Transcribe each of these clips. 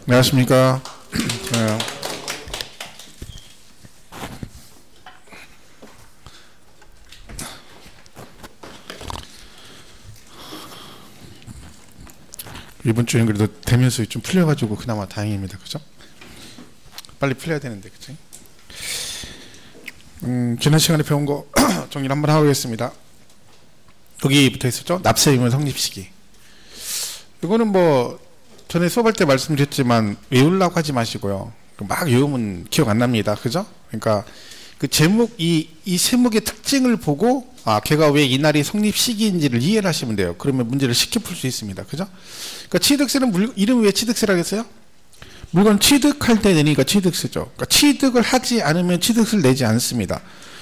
안녕하십니까. 이번 주에는 그래도 대면수이 좀 풀려가지고 그나마 다행입니다. 그죠? 빨리 풀려야 되는데, 그죠? 지난 시간에 배운 거 정리를 한번 하겠습니다. 여기 붙어 있었죠? 납세 의무 성립 시기. 이거는 뭐 전에 수업할 때 말씀드렸지만 외우려고 하지 마시고요. 막 외우면 기억 안 납니다. 그죠? 그러니까 그 제목, 이 세목의 특징을 보고 걔가 왜 이날이 성립 시기인지를 이해를 하시면 돼요. 그러면 문제를 쉽게 풀 수 있습니다. 그죠? 그러니까 취득세는 이름이 왜 취득세라고 했어요? 물건 취득할 때 내니까 취득세죠. 그러니까 취득을 하지 않으면 취득세를 내지 않습니다.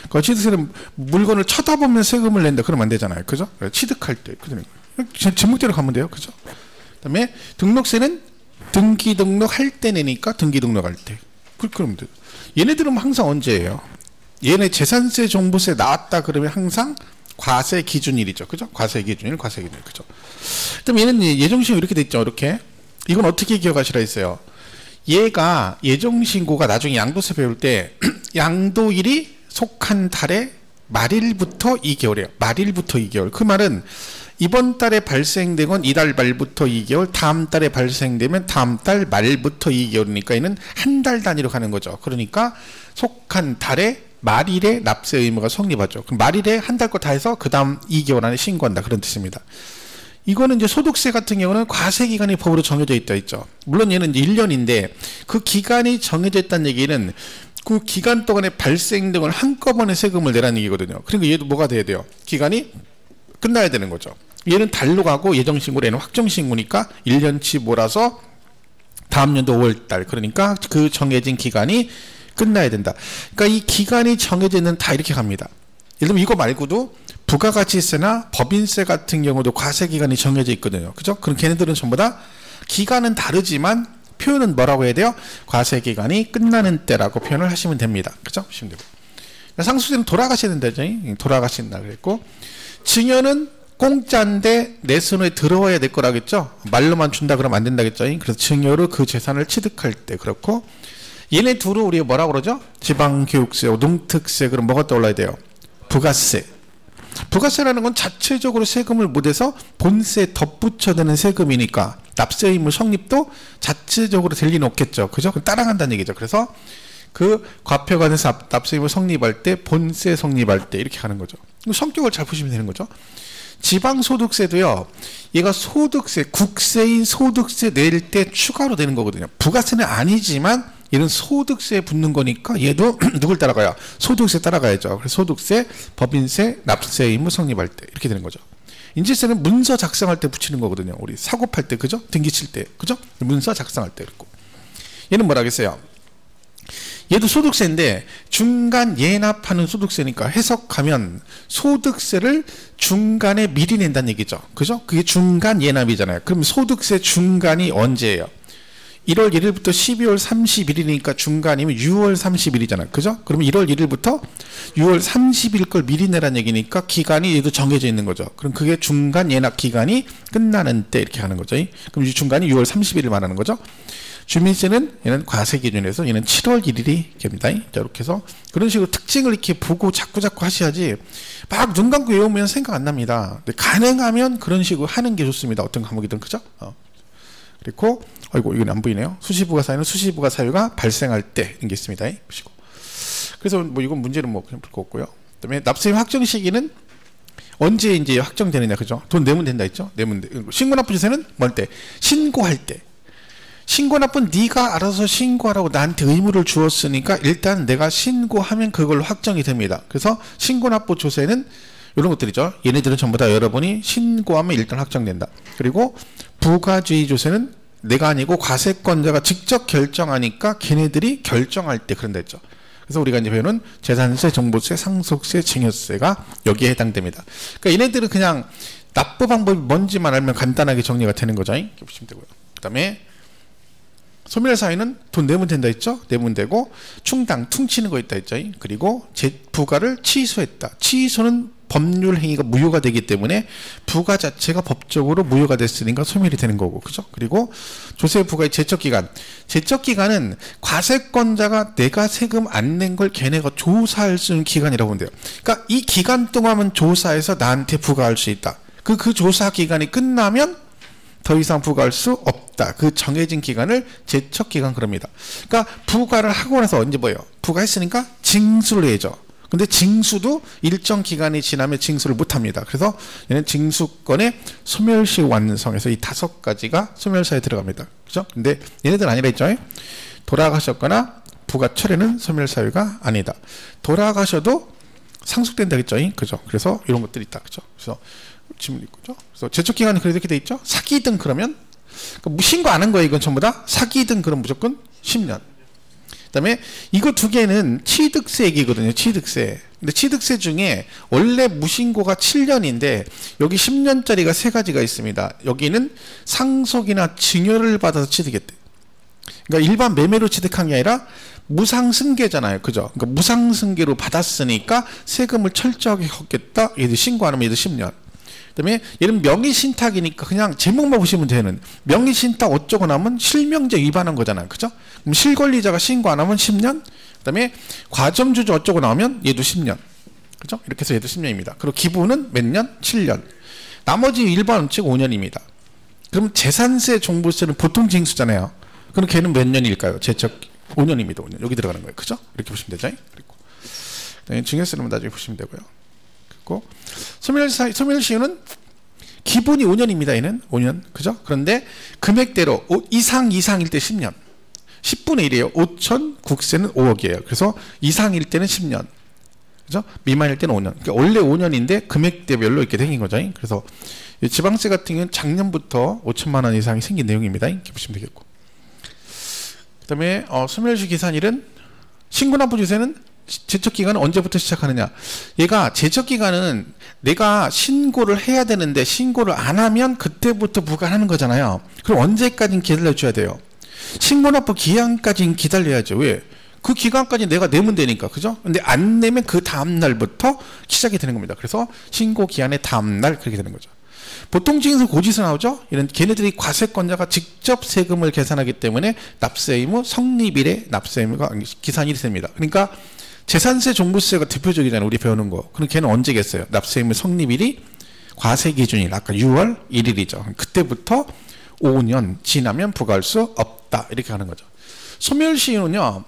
그러니까 취득세는 물건을 쳐다보면 세금을 낸다. 그러면 안 되잖아요. 그죠? 취득할 때. 제목대로 가면 돼요. 그죠? 그 다음에 등록세는 등기 등록할 때 내니까 등기 등록할 때. 그러면 돼요. 얘네들은 항상 언제예요? 얘네 재산세 종부세 나왔다 그러면 항상 과세 기준일이죠. 그죠? 과세 기준일, 과세 기준일. 그죠? 그다음 얘는 예정신고 이렇게 돼 있죠. 이렇게. 이건 어떻게 기억하시라 했어요? 얘가 예정신고가 나중에 양도세 배울 때 양도일이 속한 달의 말일부터 2개월이에요. 말일부터 2개월. 그 말은 이번 달에 발생된 건 이달 말부터 2개월, 다음 달에 발생되면 다음 달 말부터 2개월이니까 얘는 한 달 단위로 가는 거죠. 그러니까 속한 달에 말일에 납세 의무가 성립하죠. 그럼 말일에 한 달 거 다 해서 그 다음 2개월 안에 신고한다. 그런 뜻입니다. 이거는 이제 소득세 같은 경우는 과세 기간이 법으로 정해져 있다 있죠. 물론 얘는 이제 1년인데 그 기간이 정해져 있다는 얘기는 그 기간 동안에 발생된 걸 한꺼번에 세금을 내라는 얘기거든요. 그러니까 얘도 뭐가 돼야 돼요? 기간이 끝나야 되는 거죠. 얘는 달로 가고 예정신고로 얘는 확정신고니까 1년치 몰아서 다음 연도 5월달, 그러니까 그 정해진 기간이 끝나야 된다. 그러니까 이 기간이 정해져 있는 다 이렇게 갑니다. 예를 들면 이거 말고도 부가가치세나 법인세 같은 경우도 과세기간이 정해져 있거든요. 그죠? 그럼 걔네들은 전부 다 기간은 다르지만 표현은 뭐라고 해야 돼요? 과세기간이 끝나는 때라고 표현을 하시면 됩니다. 그죠? 하시면 되고. 상속세는 돌아가시는 데죠. 돌아가시는 날 그랬고, 증여는 공짜인데 내 손에 들어와야 될 거라겠죠? 말로만 준다 그러면 안 된다겠죠? 그래서 증여로 그 재산을 취득할 때 그렇고, 얘네 둘을 우리가 뭐라고 그러죠? 지방교육세, 농특세, 그럼 뭐가 떠올라야 돼요? 부가세. 부가세라는 건 자체적으로 세금을 못해서 본세에 덧붙여드는 세금이니까 납세 의무 성립도 자체적으로 될 리는 없겠죠. 그죠? 그럼 따라간다는 얘기죠. 그래서 그 과표관에서 납세 의무 성립할 때, 본세 성립할 때 이렇게 하는 거죠. 성격을 잘 보시면 되는 거죠. 지방소득세도요, 얘가 소득세, 국세인 소득세 낼 때 추가로 되는 거거든요. 부가세는 아니지만 얘는 소득세에 붙는 거니까 얘도 누굴 따라가요? 소득세 따라가야죠. 그래서 소득세, 법인세, 납세 의무 성립할 때 이렇게 되는 거죠. 인지세는 문서 작성할 때 붙이는 거거든요. 우리 사고 팔 때, 그죠? 등기 칠 때, 그죠? 문서 작성할 때 그렇고. 얘는 뭐라 하겠어요? 얘도 소득세인데 중간 예납하는 소득세니까 해석하면 소득세를 중간에 미리 낸다는 얘기죠. 그죠? 그게 중간 예납이잖아요. 그럼 소득세 중간이 언제예요? 1월 1일부터 12월 30일이니까 중간이면 6월 30일이잖아요. 그죠? 그러면 1월 1일부터 6월 30일 걸 미리 내라는 얘기니까 기간이 얘도 정해져 있는 거죠. 그럼 그게 중간 예납 기간이 끝나는 때 이렇게 하는 거죠. 그럼 이 중간이 6월 30일을 말하는 거죠. 주민세는 얘는 과세 기준에서 얘는 7월 1일이 됩니다. 자, 이렇게 해서 그런 식으로 특징을 이렇게 보고 자꾸 하셔야지 막 눈 감고 외우면 생각 안 납니다. 근데 가능하면 그런 식으로 하는 게 좋습니다. 어떤 과목이든. 그죠? 그리고 아이고 이건 안 보이네요. 수시부가 사유는 수시부가 사유가 발생할 때 이런 게 있습니다. 보시고. 그래서 뭐 이건 문제는 뭐 그냥 볼 거 없고요. 그다음에 납세임 확정 시기는 언제 이제 확정되느냐, 그죠? 돈 내면 된다 했죠? 내면 돼. 신고납부조세는 뭘 때? 신고할 때. 신고납부는 네가 알아서 신고하라고 나한테 의무를 주었으니까 일단 내가 신고하면 그걸로 확정이 됩니다. 그래서 신고납부조세는 이런 것들이죠. 얘네들은 전부 다 여러분이 신고하면 일단 확정된다. 그리고 부가주의 조세는 내가 아니고 과세권자가 직접 결정하니까 걔네들이 결정할 때 그런다 했죠. 그래서 우리가 이제 배우는 재산세, 종부세, 상속세, 증여세가 여기에 해당됩니다. 그러니까 얘네들은 그냥 납부 방법이 뭔지만 알면 간단하게 정리가 되는 거죠. 이렇게 보시면 되고요. 그 다음에 소멸사유는 돈 내면 된다 했죠? 내면 되고 충당, 퉁치는 거 있다 했죠? 그리고 부가를 취소했다. 취소는 법률 행위가 무효가 되기 때문에 부가 자체가 법적으로 무효가 됐으니까 소멸이 되는 거고, 그죠? 그리고 조세 부과의 제척기간. 제척기간은 과세권자가 내가 세금 안 낸 걸 걔네가 조사할 수 있는 기간이라고 보면 돼요. 그러니까 이 기간 동안은 조사해서 나한테 부과할 수 있다. 그 조사 기간이 끝나면 더 이상 부과할 수 없다. 그 정해진 기간을 제척기간 그럽니다. 그러니까 부과를 하고 나서 언제 뭐예요? 부과했으니까 징수를 해야죠. 근데 징수도 일정 기간이 지나면 징수를 못합니다. 그래서 얘는 징수권의 소멸시 완성에서 이 5가지가 소멸사에 들어갑니다. 그죠? 근데 얘네들 아니라 했죠? 돌아가셨거나 부가철에는 소멸사유가 아니다. 돌아가셔도 상속된다 했죠? 그죠? 그래서 이런 것들이 있다. 그죠? 그래서 질문 있죠? 그래서 제척기간이 그래도 이렇게 돼 있죠? 사기든 그러면 신고 안 한 거예요. 이건 전부 다 사기든 그럼 무조건 10년. 그다음에 이거 두 개는 취득세 얘기거든요. 취득세. 근데 취득세 중에 원래 무신고가 7년인데 여기 10년짜리가 3가지가 있습니다. 여기는 상속이나 증여를 받아서 취득했대. 그러니까 일반 매매로 취득한 게 아니라 무상승계잖아요. 그죠? 그러니까 무상승계로 받았으니까 세금을 철저하게 걷겠다. 얘들 신고 안 하면 얘들 10년. 그다음에 얘는 명의신탁이니까 그냥 제목만 보시면 되는, 명의신탁 어쩌고 나면 실명제 위반한 거잖아요. 그죠? 그럼 실권리자가 신고 안 하면 10년. 그다음에 과점주주 어쩌고 나오면 얘도 10년. 그죠? 이렇게 해서 얘도 10년입니다. 그리고 기부는 몇 년? 7년. 나머지 일반 원칙 5년입니다. 그럼 재산세 종부세는 보통 징수잖아요. 그럼 걔는 몇 년일까요? 제척 5년입니다. 5년. 여기 들어가는 거예요. 그죠? 이렇게 보시면 되죠. 그리고 그다음에 증여세는 나중에 보시면 되고요. 그리고 소멸시효는 기본이 5년입니다. 얘는 5년. 그죠? 그런데 금액대로 이상일 때 10년. 10분의 1이에요. 5천, 국세는 5억이에요. 그래서 이상일 때는 10년. 그죠? 미만일 때는 5년. 그러니까 원래 5년인데 금액대별로 이렇게 생긴 거죠. 그래서 지방세 같은 경우는 작년부터 5천만 원 이상이 생긴 내용입니다. 이렇게 보시면 되겠고. 그 다음에 소멸시 기산일은 신고납부주세는 제척기간은 언제부터 시작하느냐. 얘가 제척기간은 내가 신고를 해야 되는데 신고를 안 하면 그때부터 부과하는 거잖아요. 그럼 언제까지는 기다려줘야 돼요? 신고납부 기한까지는 기다려야죠. 왜? 그 기간까지 내가 내면 되니까. 그죠? 근데 안 내면 그 다음날부터 시작이 되는 겁니다. 그래서 신고 기한의 다음날 그렇게 되는 거죠. 보통 징수 고지서 나오죠? 이런 걔네들이 과세권자가 직접 세금을 계산하기 때문에 납세 의무 성립일에 납세 의무가 기산일이 됩니다. 그러니까 재산세 종부세가 대표적이잖아요. 우리 배우는 거. 그럼 걔는 언제겠어요? 납세 의무 성립일이 과세 기준일 아까 6월 1일이죠. 그때부터 5년 지나면 부과할 수 없다. 이렇게 하는 거죠. 소멸시효는요.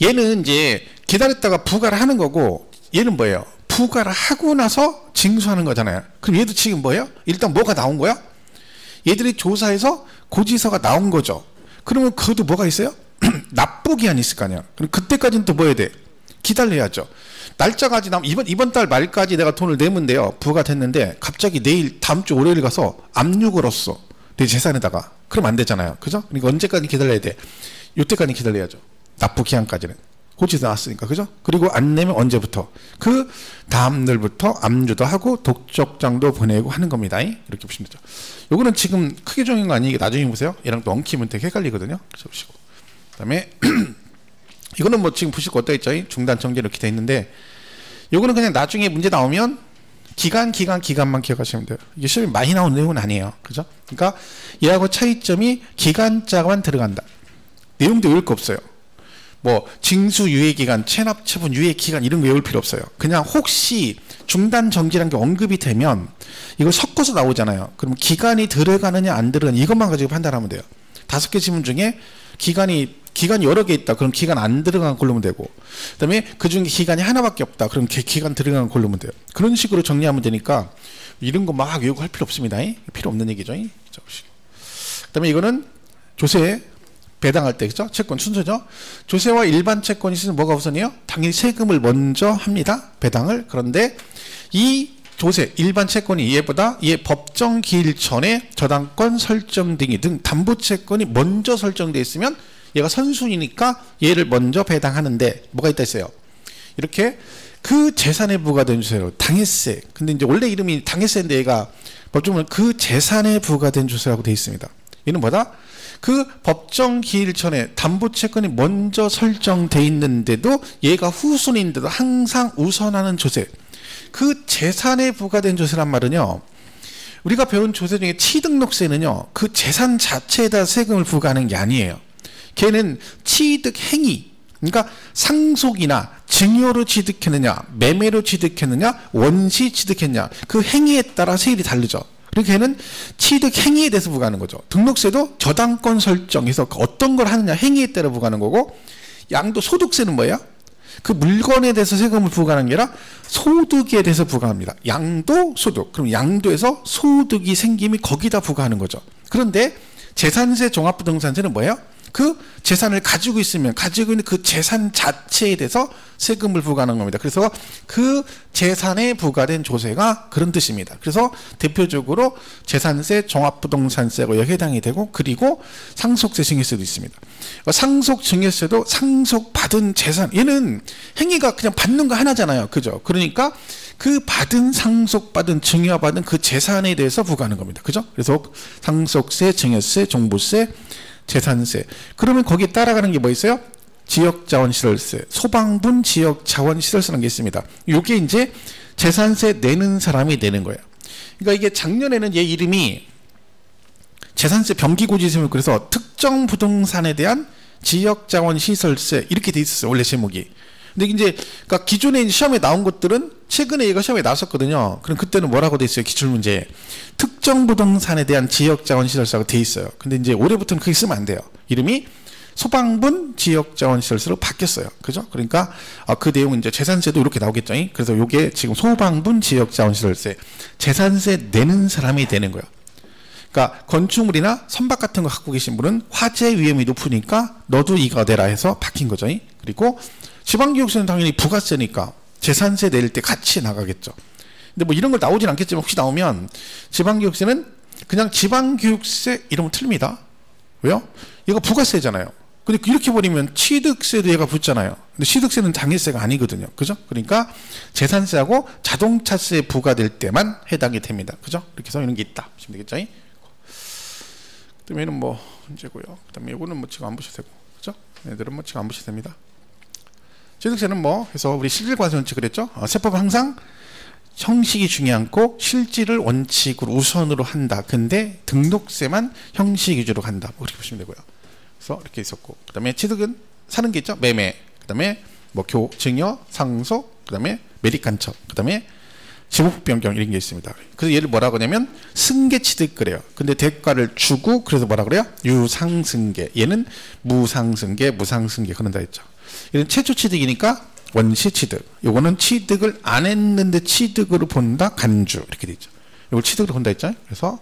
얘는 이제 기다렸다가 부과를 하는 거고 얘는 뭐예요? 부과를 하고 나서 징수하는 거잖아요. 그럼 얘도 지금 뭐예요? 일단 뭐가 나온 거야? 얘들이 조사해서 고지서가 나온 거죠. 그러면 그것도 뭐가 있어요? 납부기한이 있을 거 아니야. 그럼 그때까지는 또 뭐 해야 돼? 기다려야죠. 날짜가 지나면 이번 달 말까지 내가 돈을 내면 돼요. 부가 됐는데 갑자기 내일 다음 주 월요일 가서 압류 걸었어. 내 재산에다가. 그럼 안 되잖아요. 그죠? 그러니까 언제까지 기다려야 돼? 이때까지 기다려야죠. 납부기한까지는. 고지서 나왔으니까. 그죠? 그리고 안 내면 언제부터? 그 다음 날부터 압류도 하고 독촉장도 보내고 하는 겁니다. 이렇게 보시면 되죠. 요거는 지금 크게 정한 거 아니니까 나중에 보세요. 얘랑 또 엉키면 되게 헷갈리거든요. 그래서 보시고. 그 다음에 이거는 뭐 지금 보시고 어떠 있죠? 중단 정지 이렇게 돼 있는데 요거는 그냥 나중에 문제 나오면 기간만 기억하시면 돼요. 이게 시험이 많이 나오는 내용은 아니에요. 그죠? 그러니까 얘하고 차이점이 기간자만 들어간다. 내용도 외울 거 없어요. 뭐 징수 유예기간, 체납 처분 유예기간 이런 거 외울 필요 없어요. 그냥 혹시 중단 정지라는 게 언급이 되면 이거 섞어서 나오잖아요. 그럼 기간이 들어가느냐 안 들어가느냐 이것만 가지고 판단하면 돼요. 5개 지문 중에 기간이 여러 개 있다. 그럼 기간 안 들어간 걸 고르면 되고, 그 다음에 그 중에 기간이 하나밖에 없다. 그럼 기간 들어간 걸 고르면 돼요. 그런 식으로 정리하면 되니까 이런 거 막 외우고 할 필요 없습니다. 필요 없는 얘기죠. 그 다음에 이거는 조세 배당할 때, 그죠? 채권 순서죠. 조세와 일반 채권이 있으면 뭐가 우선이에요? 당연히 세금을 먼저 합니다. 배당을. 그런데 이 조세, 일반 채권이 얘보다 얘 법정 기일 전에 저당권 설정 등이 등 담보채권이 먼저 설정되어 있으면 얘가 선순위니까 얘를 먼저 배당하는데 뭐가 있다 했어요? 이렇게 그 재산에 부과된 조세로 당해세. 근데 이제 원래 이름이 당해세인데 얘가 법정은 그 재산에 부과된 조세라고 되어 있습니다. 얘는 뭐다? 그 법정 기일 전에 담보채권이 먼저 설정돼 있는데도 얘가 후순위인데도 항상 우선하는 조세. 그 재산에 부과된 조세란 말은요, 우리가 배운 조세 중에 취득록세는요, 그 재산 자체에다 세금을 부과하는 게 아니에요. 걔는 취득 행위, 그러니까 상속이나 증여로 취득했느냐, 매매로 취득했느냐, 원시 취득했냐, 그 행위에 따라 세율이 다르죠. 그러니까 걔는 취득 행위에 대해서 부과하는 거죠. 등록세도 저당권 설정해서 어떤 걸 하느냐, 행위에 따라 부과하는 거고, 양도소득세는 뭐예요? 그 물건에 대해서 세금을 부과하는 게 아니라 소득에 대해서 부과합니다. 양도소득. 그럼 양도에서 소득이 생기면 거기다 부과하는 거죠. 그런데 재산세, 종합부동산세는 뭐예요? 그 재산을 가지고 있으면 가지고 있는 그 재산 자체에 대해서 세금을 부과하는 겁니다. 그래서 그 재산에 부과된 조세가 그런 뜻입니다. 그래서 대표적으로 재산세, 종합부동산세가 여기에 해당이 되고, 그리고 상속세, 증여세도 있습니다. 상속, 증여세도 상속받은 재산, 얘는 행위가 그냥 받는 거 하나잖아요. 그죠? 그러니까 그 받은, 상속받은, 증여받은 그 재산에 대해서 부과하는 겁니다. 그죠? 그래서 상속세, 증여세, 종부세, 재산세. 그러면 거기에 따라가는 게 뭐 있어요? 지역자원시설세, 소방분 지역자원시설세라는 게 있습니다. 이게 이제 재산세 내는 사람이 내는 거예요. 그러니까 이게 작년에는 얘 이름이 재산세 병기고지세면, 그래서 특정 부동산에 대한 지역자원시설세 이렇게 돼 있었어요. 원래 제목이. 근데 이제 그러니까 기존에 시험에 나온 것들은 최근에 얘가 시험에 나왔었거든요. 그럼 그때는 뭐라고 돼 있어요? 기출문제에 특정 부동산에 대한 지역자원시설세가 돼 있어요. 근데 이제 올해부터는 그게 쓰면 안 돼요. 이름이 소방분 지역자원시설세로 바뀌었어요. 그죠? 그러니까 그 내용은 이제 재산세도 이렇게 나오겠죠. 그래서 이게 지금 소방분 지역자원시설세, 재산세 내는 사람이 되는 거예요. 그러니까 건축물이나 선박 같은 거 갖고 계신 분은 화재 위험이 높으니까 너도 이거 내라 해서 바뀐 거죠. 그리고 지방교육세는 당연히 부가세니까 재산세 낼 때 같이 나가겠죠. 근데 뭐 이런 걸 나오진 않겠지만 혹시 나오면 지방교육세는 그냥 지방교육세 이러면 틀립니다. 왜요? 얘가 부가세잖아요. 근데 이렇게 버리면 취득세도 얘가 붙잖아요. 근데 취득세는 당일세가 아니거든요. 그죠? 그러니까 재산세하고 자동차세에 부과될 때만 해당이 됩니다. 그죠? 이렇게 해서 이런 게 있다 보시면 되겠죠? 그다음에 얘는 뭐 문제고요. 그다음에 이거는 뭐 지금 안 보셔도 되고, 그죠? 얘들은 뭐 지금 안 보셔도 됩니다. 취득세는 뭐 해서 우리 실질과세원칙 그랬죠? 세법은 항상 형식이 중요하지 않고 실질을 원칙으로 우선으로 한다. 근데 등록세만 형식 위주로 간다. 뭐 그렇게 보시면 되고요. 그래서 이렇게 있었고, 그 다음에 취득은 사는 게 있죠? 매매, 그 다음에 뭐 증여, 상속, 그 다음에 매립간첩, 그 다음에 지목 변경 이런 게 있습니다. 그래서 얘를 뭐라고 하냐면 승계 취득 그래요. 근데 대가를 주고, 그래서 뭐라 그래요? 유상승계. 얘는 무상승계, 무상승계 그런다 했죠. 얘는 최초 취득이니까 원시 취득. 요거는 취득을 안 했는데 취득으로 본다, 간주 이렇게 돼 있죠. 이걸 취득으로 본다 했죠. 그래서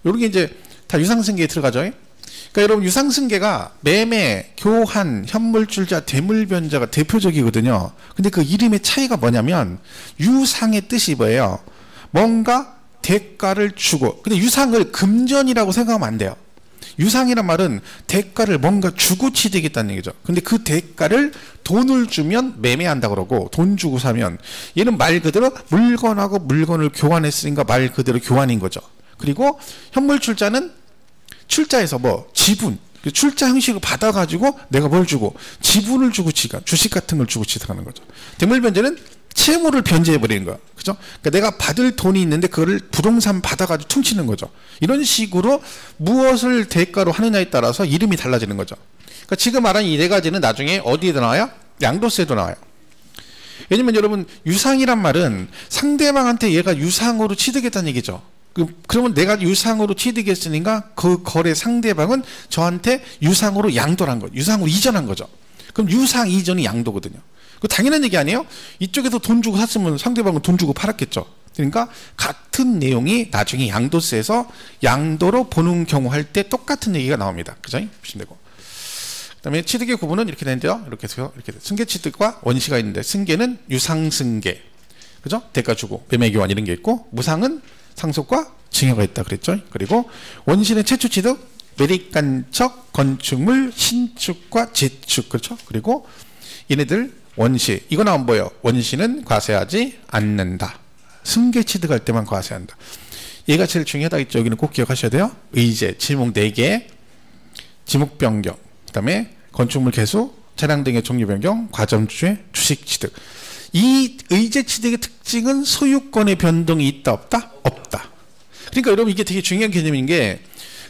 요런 게 이제 다 유상승계에 들어가죠. 그러니까 여러분 유상승계가 매매, 교환, 현물출자, 대물변자가 대표적이거든요. 근데 그 이름의 차이가 뭐냐면 유상의 뜻이 뭐예요? 뭔가 대가를 주고. 근데 유상을 금전이라고 생각하면 안 돼요. 유상이란 말은 대가를 뭔가 주고 취득했다는 얘기죠. 근데 그 대가를 돈을 주면 매매한다 그러고, 돈 주고 사면 얘는 말 그대로 물건하고 물건을 교환했으니까 말 그대로 교환인 거죠. 그리고 현물출자는 출자에서 뭐 지분, 출자 형식을 받아가지고 내가 뭘 주고 지분을 주고 주식 같은 걸 주고 취득하는 거죠. 대물변제는 채무를 변제해버리는 거야. 그죠? 그러니까 내가 받을 돈이 있는데 그거를 부동산 받아가지고 퉁치는 거죠. 이런 식으로 무엇을 대가로 하느냐에 따라서 이름이 달라지는 거죠. 그러니까 지금 말한 이 네 가지는 나중에 어디에도 나와요? 양도세도 나와요. 왜냐면 여러분 유상이란 말은 상대방한테 얘가 유상으로 취득했다는 얘기죠. 그러면 내가 유상으로 취득했으니까 그 거래 상대방은 저한테 유상으로 양도를 한 거예요. 유상으로 이전한 거죠. 그럼 유상 이전이 양도거든요. 그 당연한 얘기 아니에요? 이쪽에서 돈 주고 샀으면 상대방은 돈 주고 팔았겠죠. 그러니까 같은 내용이 나중에 양도세에서 양도로 보는 경우 할 때 똑같은 얘기가 나옵니다. 그죠? 보시면 되고. 그다음에 취득의 구분은 이렇게 되는데요. 이렇게 해서 이렇게 승계 취득과 원시가 있는데, 승계는 유상승계, 그죠? 대가 주고 매매 교환 이런 게 있고, 무상은 상속과 증여가 있다 그랬죠. 그리고 원시는 최초 취득, 매립간척, 건축물, 신축과 재축, 그렇죠? 그리고 얘네들 원시, 이거 나온 뭐예요? 원시는 과세하지 않는다. 승계 취득할 때만 과세한다. 얘가 제일 중요하다 했죠. 여기는 꼭 기억하셔야 돼요. 의제, 지목 4개, 지목 변경, 그 다음에 건축물 개수, 차량 등의 종류 변경, 과점주의, 주식 취득. 이 의제취득의 특징은 소유권의 변동이 있다 없다? 없다. 그러니까 여러분 이게 되게 중요한 개념인 게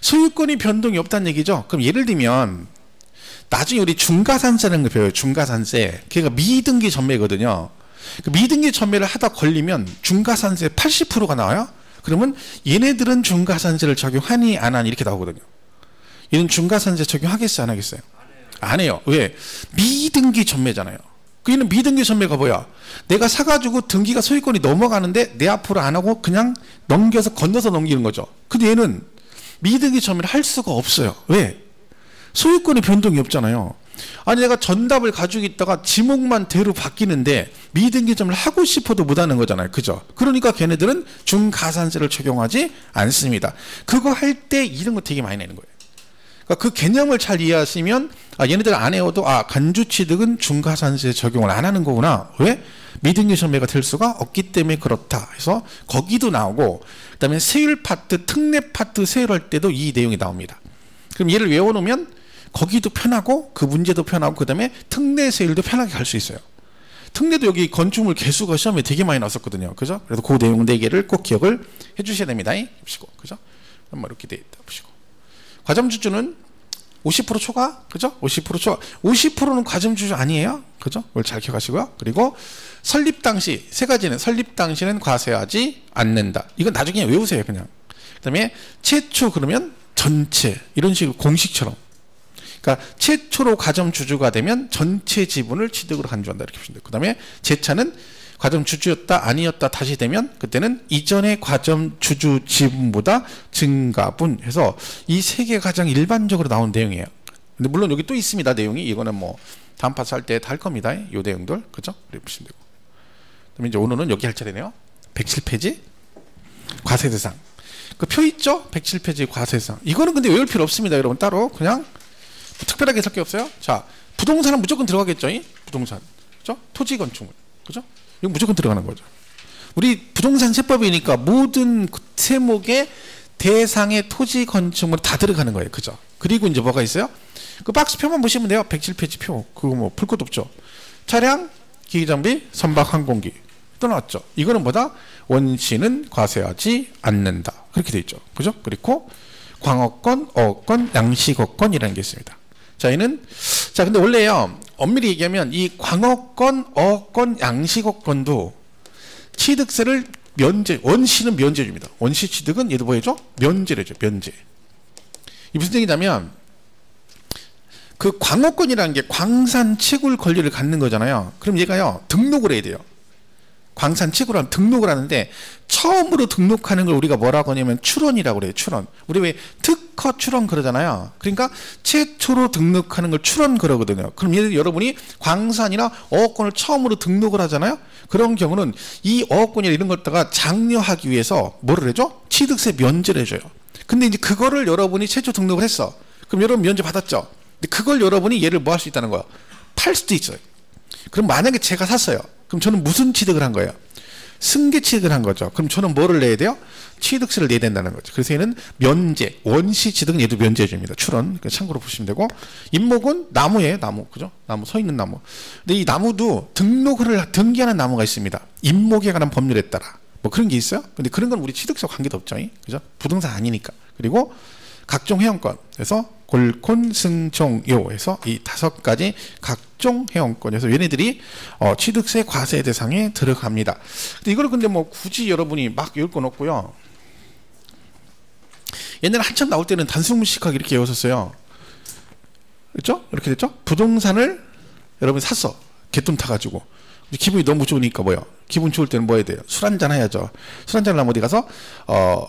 소유권이 변동이 없다는 얘기죠. 그럼 예를 들면 나중에 우리 중가산세라는 걸 배워요. 중가산세. 그러니까 미등기 전매거든요. 그 미등기 전매를 하다 걸리면 중가산세 80%가 나와요. 그러면 얘네들은 중가산세를 적용하니 안 하니 이렇게 나오거든요. 얘는 중가산세 적용하겠어요 안 하겠어요? 안 해요. 왜? 미등기 전매잖아요. 얘는 미등기 전매가 뭐야? 내가 사가지고 등기가 소유권이 넘어가는데 내 앞으로 안 하고 그냥 넘겨서 건너서 넘기는 거죠. 근데 얘는 미등기 전매를 할 수가 없어요. 왜? 소유권의 변동이 없잖아요. 아니 내가 전답을 가지고 있다가 지목만 대로 바뀌는데 미등기 점을 하고 싶어도 못하는 거잖아요. 그죠? 그러니까 걔네들은 중가산세를 적용하지 않습니다. 그거 할 때 이런 거 되게 많이 내는 거예요. 그러니까 그 개념을 잘 이해하시면 얘네들 안 해도 간주취득은 중가산세 적용을 안 하는 거구나. 왜? 미등기 전매가 될 수가 없기 때문에 그렇다. 그래서 거기도 나오고 그다음에 세율 파트, 특례 파트 세율할 때도 이 내용이 나옵니다. 그럼 얘를 외워놓으면 거기도 편하고 그 문제도 편하고 그 다음에 특례 세율도 편하게 갈 수 있어요. 특례도 여기 건축물 개수가 시험에 되게 많이 나왔었거든요. 그죠? 그래서 그 내용 4개를 꼭 기억을 해 주셔야 됩니다. 보시고. 그죠? 이렇게 돼 있다. 보시고. 과점주주는 50% 초과. 그죠? 50% 초과. 50%는 과점주주 아니에요. 그죠? 이걸 잘 기억하시고요. 그리고 설립 당시, 3가지는 설립 당시는 과세하지 않는다. 이건 나중에 외우세요. 그냥. 그 다음에 최초 그러면 전체. 이런 식으로 공식처럼. 그러니까 최초로 과점주주가 되면 전체 지분을 취득으로 간주한다 이렇게 보시면 돼요. 그 다음에 재차는 과점주주였다 아니었다 다시 되면 그때는 이전의 과점주주 지분보다 증가분 해서 이 3개 가장 일반적으로 나온 내용이에요. 근데 물론 여기 또 있습니다. 내용이 이거는 뭐 다음 파트 할 때 다 할 겁니다. 이 내용들 그죠? 이렇게 보시면 되고. 그다음에 이제 오늘은 여기 할 차례네요. 107페이지 과세대상. 그 표 있죠? 107페이지 과세대상. 이거는 근데 외울 필요 없습니다. 여러분 따로 그냥 특별하게 할 게 없어요. 자, 부동산은 무조건 들어가겠죠. 부동산. 그죠? 토지 건축물. 그죠? 이거 무조건 들어가는 거죠. 우리 부동산 세법이니까 모든 세목의 대상의 토지 건축물 다 들어가는 거예요. 그죠? 그리고 이제 뭐가 있어요? 그 박스 표만 보시면 돼요. 107페이지 표. 그거 뭐 풀 것도 없죠. 차량, 기기장비, 선박, 항공기. 또 나왔죠. 이거는 뭐다? 원시는 과세하지 않는다. 그렇게 돼 있죠. 그죠? 그리고 광어권, 어권, 양식어권이라는 게 있습니다. 자, 근데 원래요, 엄밀히 얘기하면 이 광어권, 어권, 양식어권도 취득세를 원시는 면제줍니다. 원시 취득은 얘도 뭐 해줘? 면제를 해줘, 면제. 이 무슨 얘기냐면, 그 광어권이라는 게 광산 채굴 권리를 갖는 거잖아요. 그럼 얘가요, 등록을 해야 돼요. 광산 채굴을 하면 등록을 하는데 처음으로 등록하는 걸 우리가 뭐라고 하냐면 출원이라고 그래요. 출원. 우리 왜 특허 출원 그러잖아요. 그러니까 최초로 등록하는 걸 출원 그러거든요. 그럼 여러분이 광산이나 어업권을 처음으로 등록을 하잖아요. 그런 경우는 이 어업권이나 이런 것다가 장려하기 위해서 뭐를 해줘? 취득세 면제를 해줘요. 근데 이제 그거를 여러분이 최초 등록을 했어. 그럼 여러분 면제 받았죠. 근데 그걸 여러분이 얘를 뭐 할 수 있다는 거야? 팔 수도 있어요. 그럼 만약에 제가 샀어요. 그럼 저는 무슨 취득을 한 거예요? 승계 취득을 한 거죠. 그럼 저는 뭐를 내야 돼요? 취득세를 내야 된다는 거죠. 그래서 얘는 면제, 원시 취득은 얘도 면제해 줍니다. 출원. 참고로 보시면 되고, 임목은 나무예요. 나무. 그죠? 나무, 서 있는 나무. 근데 이 나무도 등기하는 나무가 있습니다. 임목에 관한 법률에 따라. 뭐 그런 게 있어요? 근데 그런 건 우리 취득세와 관계도 없죠. 그죠? 부동산 아니니까. 그리고 각종 회원권. 그래서 골콘, 승총, 요에서 이 5가지 각종 회원권에서 얘네들이 취득세 과세 대상에 들어갑니다. 근데 이거를 근데 뭐 굳이 여러분이 막 외울 건 없고요. 옛날에 한참 나올 때는 단순무식하게 이렇게 외웠었어요. 그렇죠? 이렇게 됐죠? 부동산을 여러분이 샀어. 개돈 타가지고. 기분이 너무 좋으니까 뭐요? 기분 좋을 때는 뭐 해야 돼요? 술 한잔 해야죠. 술 한잔 하면 어디 가서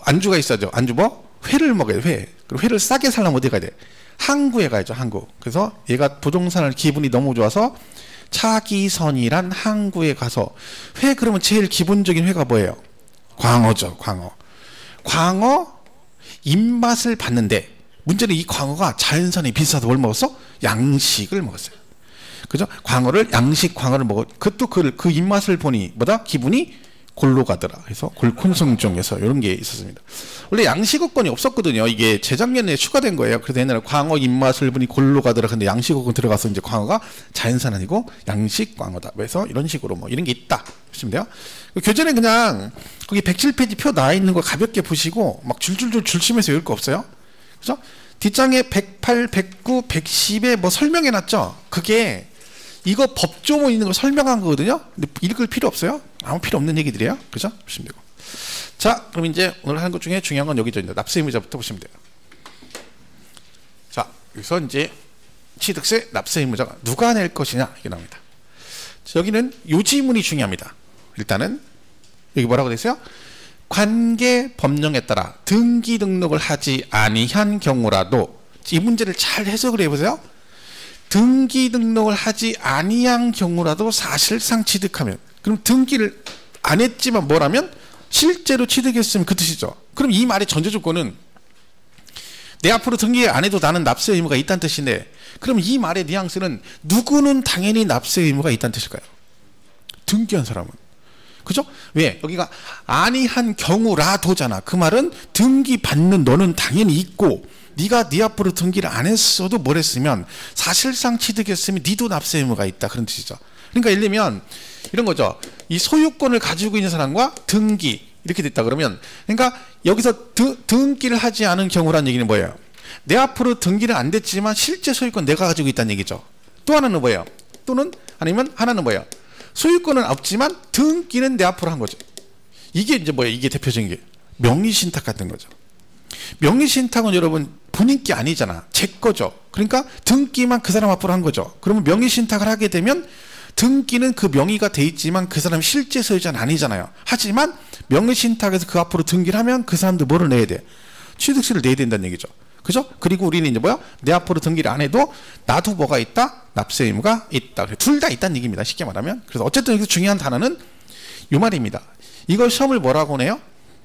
안주가 있어야죠. 안주 뭐? 회를 먹어야 돼. 회. 그리고 회를 싸게 살려면 어디 가야 돼? 항구에 가야죠. 항구. 그래서 얘가 부동산을 기분이 너무 좋아서 차기선이란 항구에 가서 회 그러면 제일 기본적인 회가 뭐예요? 광어죠. 광어. 광어 입맛을 봤는데 문제는 이 광어가 자연산이 비싸서 뭘 먹었어? 양식을 먹었어요. 그죠? 광어를 양식 광어를 먹어. 그것도 그 입맛을 보니 뭐다? 기분이 골로 가더라. 그래서 골콘성종에서 이런 게 있었습니다. 원래 양식어권이 없었거든요. 이게 재작년에 추가된 거예요. 그래서 옛날에 광어 입맛을 보니 골로 가더라. 근데 양식어권 들어가서 이제 광어가 자연산 아니고 양식 광어다. 그래서 이런 식으로 뭐 이런 게 있다. 보시면 돼요. 교재는 그냥 거기 107페이지 표 나와 있는 거 가볍게 보시고 막 줄줄줄 줄치면서 외울 거 없어요. 그죠? 뒷장에 108, 109, 110에 뭐 설명해 놨죠. 그게 이거 법조문 있는 걸 설명한 거거든요. 근데 읽을 필요 없어요. 아무 필요 없는 얘기들이에요. 그죠? 보시면 되고. 자, 그럼 이제 오늘 하는 것 중에 중요한 건 여기죠. 납세 의무자부터 보시면 돼요. 자, 여기서 이제 취득세 납세 의무자가 누가 낼 것이냐 이게 나옵니다. 자, 여기는 요지문이 중요합니다. 일단은 여기 뭐라고 돼 있어요? 관계 법령에 따라 등기 등록을 하지 아니한 경우라도 이 문제를 잘 해석을 해보세요. 등기 등록을 하지 아니한 경우라도 사실상 취득하면, 그럼 등기를 안 했지만 뭐라면 실제로 취득했으면 그 뜻이죠. 그럼 이 말의 전제 조건은 내 앞으로 등기 안 해도 나는 납세 의무가 있다는 뜻인데, 그럼 이 말의 뉘앙스는 누구는 당연히 납세 의무가 있다는 뜻일까요? 등기한 사람은. 그죠? 왜? 여기가 아니한 경우라도잖아. 그 말은 등기 받는 너는 당연히 있고, 네가 네 앞으로 등기를 안 했어도 뭘 했으면 사실상 취득했으면 네도 납세 의무가 있다, 그런 뜻이죠. 그러니까 예를 들면 이런 거죠. 이 소유권을 가지고 있는 사람과 등기 이렇게 됐다 그러면, 그러니까 여기서 등기를 하지 않은 경우라는 얘기는 뭐예요? 내 앞으로 등기를 안 됐지만 실제 소유권 내가 가지고 있다는 얘기죠. 또 하나는 뭐예요? 또는 아니면 하나는 뭐예요? 소유권은 없지만 등기는 내 앞으로 한 거죠. 이게 이제 뭐예요? 이게 대표적인 게 명의신탁 같은 거죠. 명의신탁은 여러분 본인 게 아니잖아. 제 거죠. 그러니까 등기만 그 사람 앞으로 한 거죠. 그러면 명의신탁을 하게 되면 등기는 그 명의가 돼 있지만 그 사람이 실제 소유자는 아니잖아요. 하지만 명의신탁에서 그 앞으로 등기를 하면 그 사람도 뭐를 내야 돼? 취득세를 내야 된다는 얘기죠. 그죠? 그리고 우리는 이제 뭐야? 내 앞으로 등기를 안 해도 나도 뭐가 있다? 납세 의무가 있다. 둘 다 있다는 얘기입니다. 쉽게 말하면. 그래서 어쨌든 여기서 중요한 단어는 이 말입니다. 이걸 시험을 뭐라고 내요?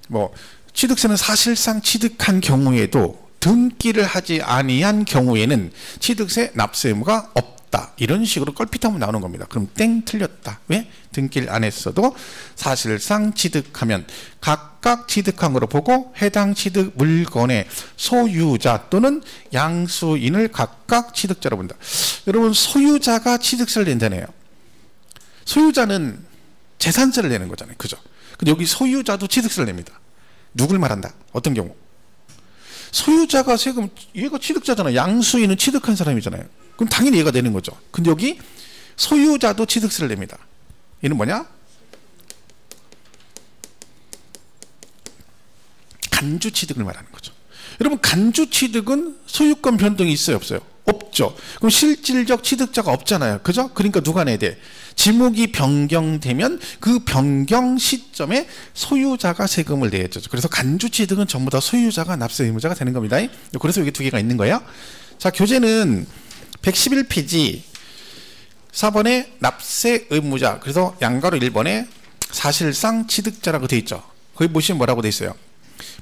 뭐 취득세는 사실상 취득한 경우에도 등기를 하지 아니한 경우에는 취득세 납세 의무가 없다. 이런 식으로 껄핏하면 나오는 겁니다. 그럼 땡 틀렸다. 왜? 등기를 안 했어도 사실상 취득하면 각각 취득한 거로 보고 해당 취득 물건의 소유자 또는 양수인을 각각 취득자로 본다. 여러분 소유자가 취득세를 낸다네요. 소유자는 재산세를 내는 거잖아요. 그죠? 근데 여기 소유자도 취득세를 냅니다. 누굴 말한다? 어떤 경우? 소유자가 세금, 얘가 취득자잖아요. 양수인은 취득한 사람이잖아요. 그럼 당연히 얘가 내는 거죠. 근데 여기 소유자도 취득세를 냅니다. 얘는 뭐냐? 간주 취득을 말하는 거죠. 여러분 간주 취득은 소유권 변동이 있어요, 없어요? 없죠. 그럼 실질적 취득자가 없잖아요. 그죠? 그러니까 누가 내야 돼? 지목이 변경되면 그 변경 시점에 소유자가 세금을 내야죠. 그래서 간주 취득은 전부 다 소유자가 납세 의무자가 되는 겁니다. 그래서 여기 두 개가 있는 거예요. 자, 교재는 111페이지 4번에 납세 의무자, 그래서 양가로 1번에 사실상 취득자라고 되어 있죠. 거기 보시면 뭐라고 되어 있어요?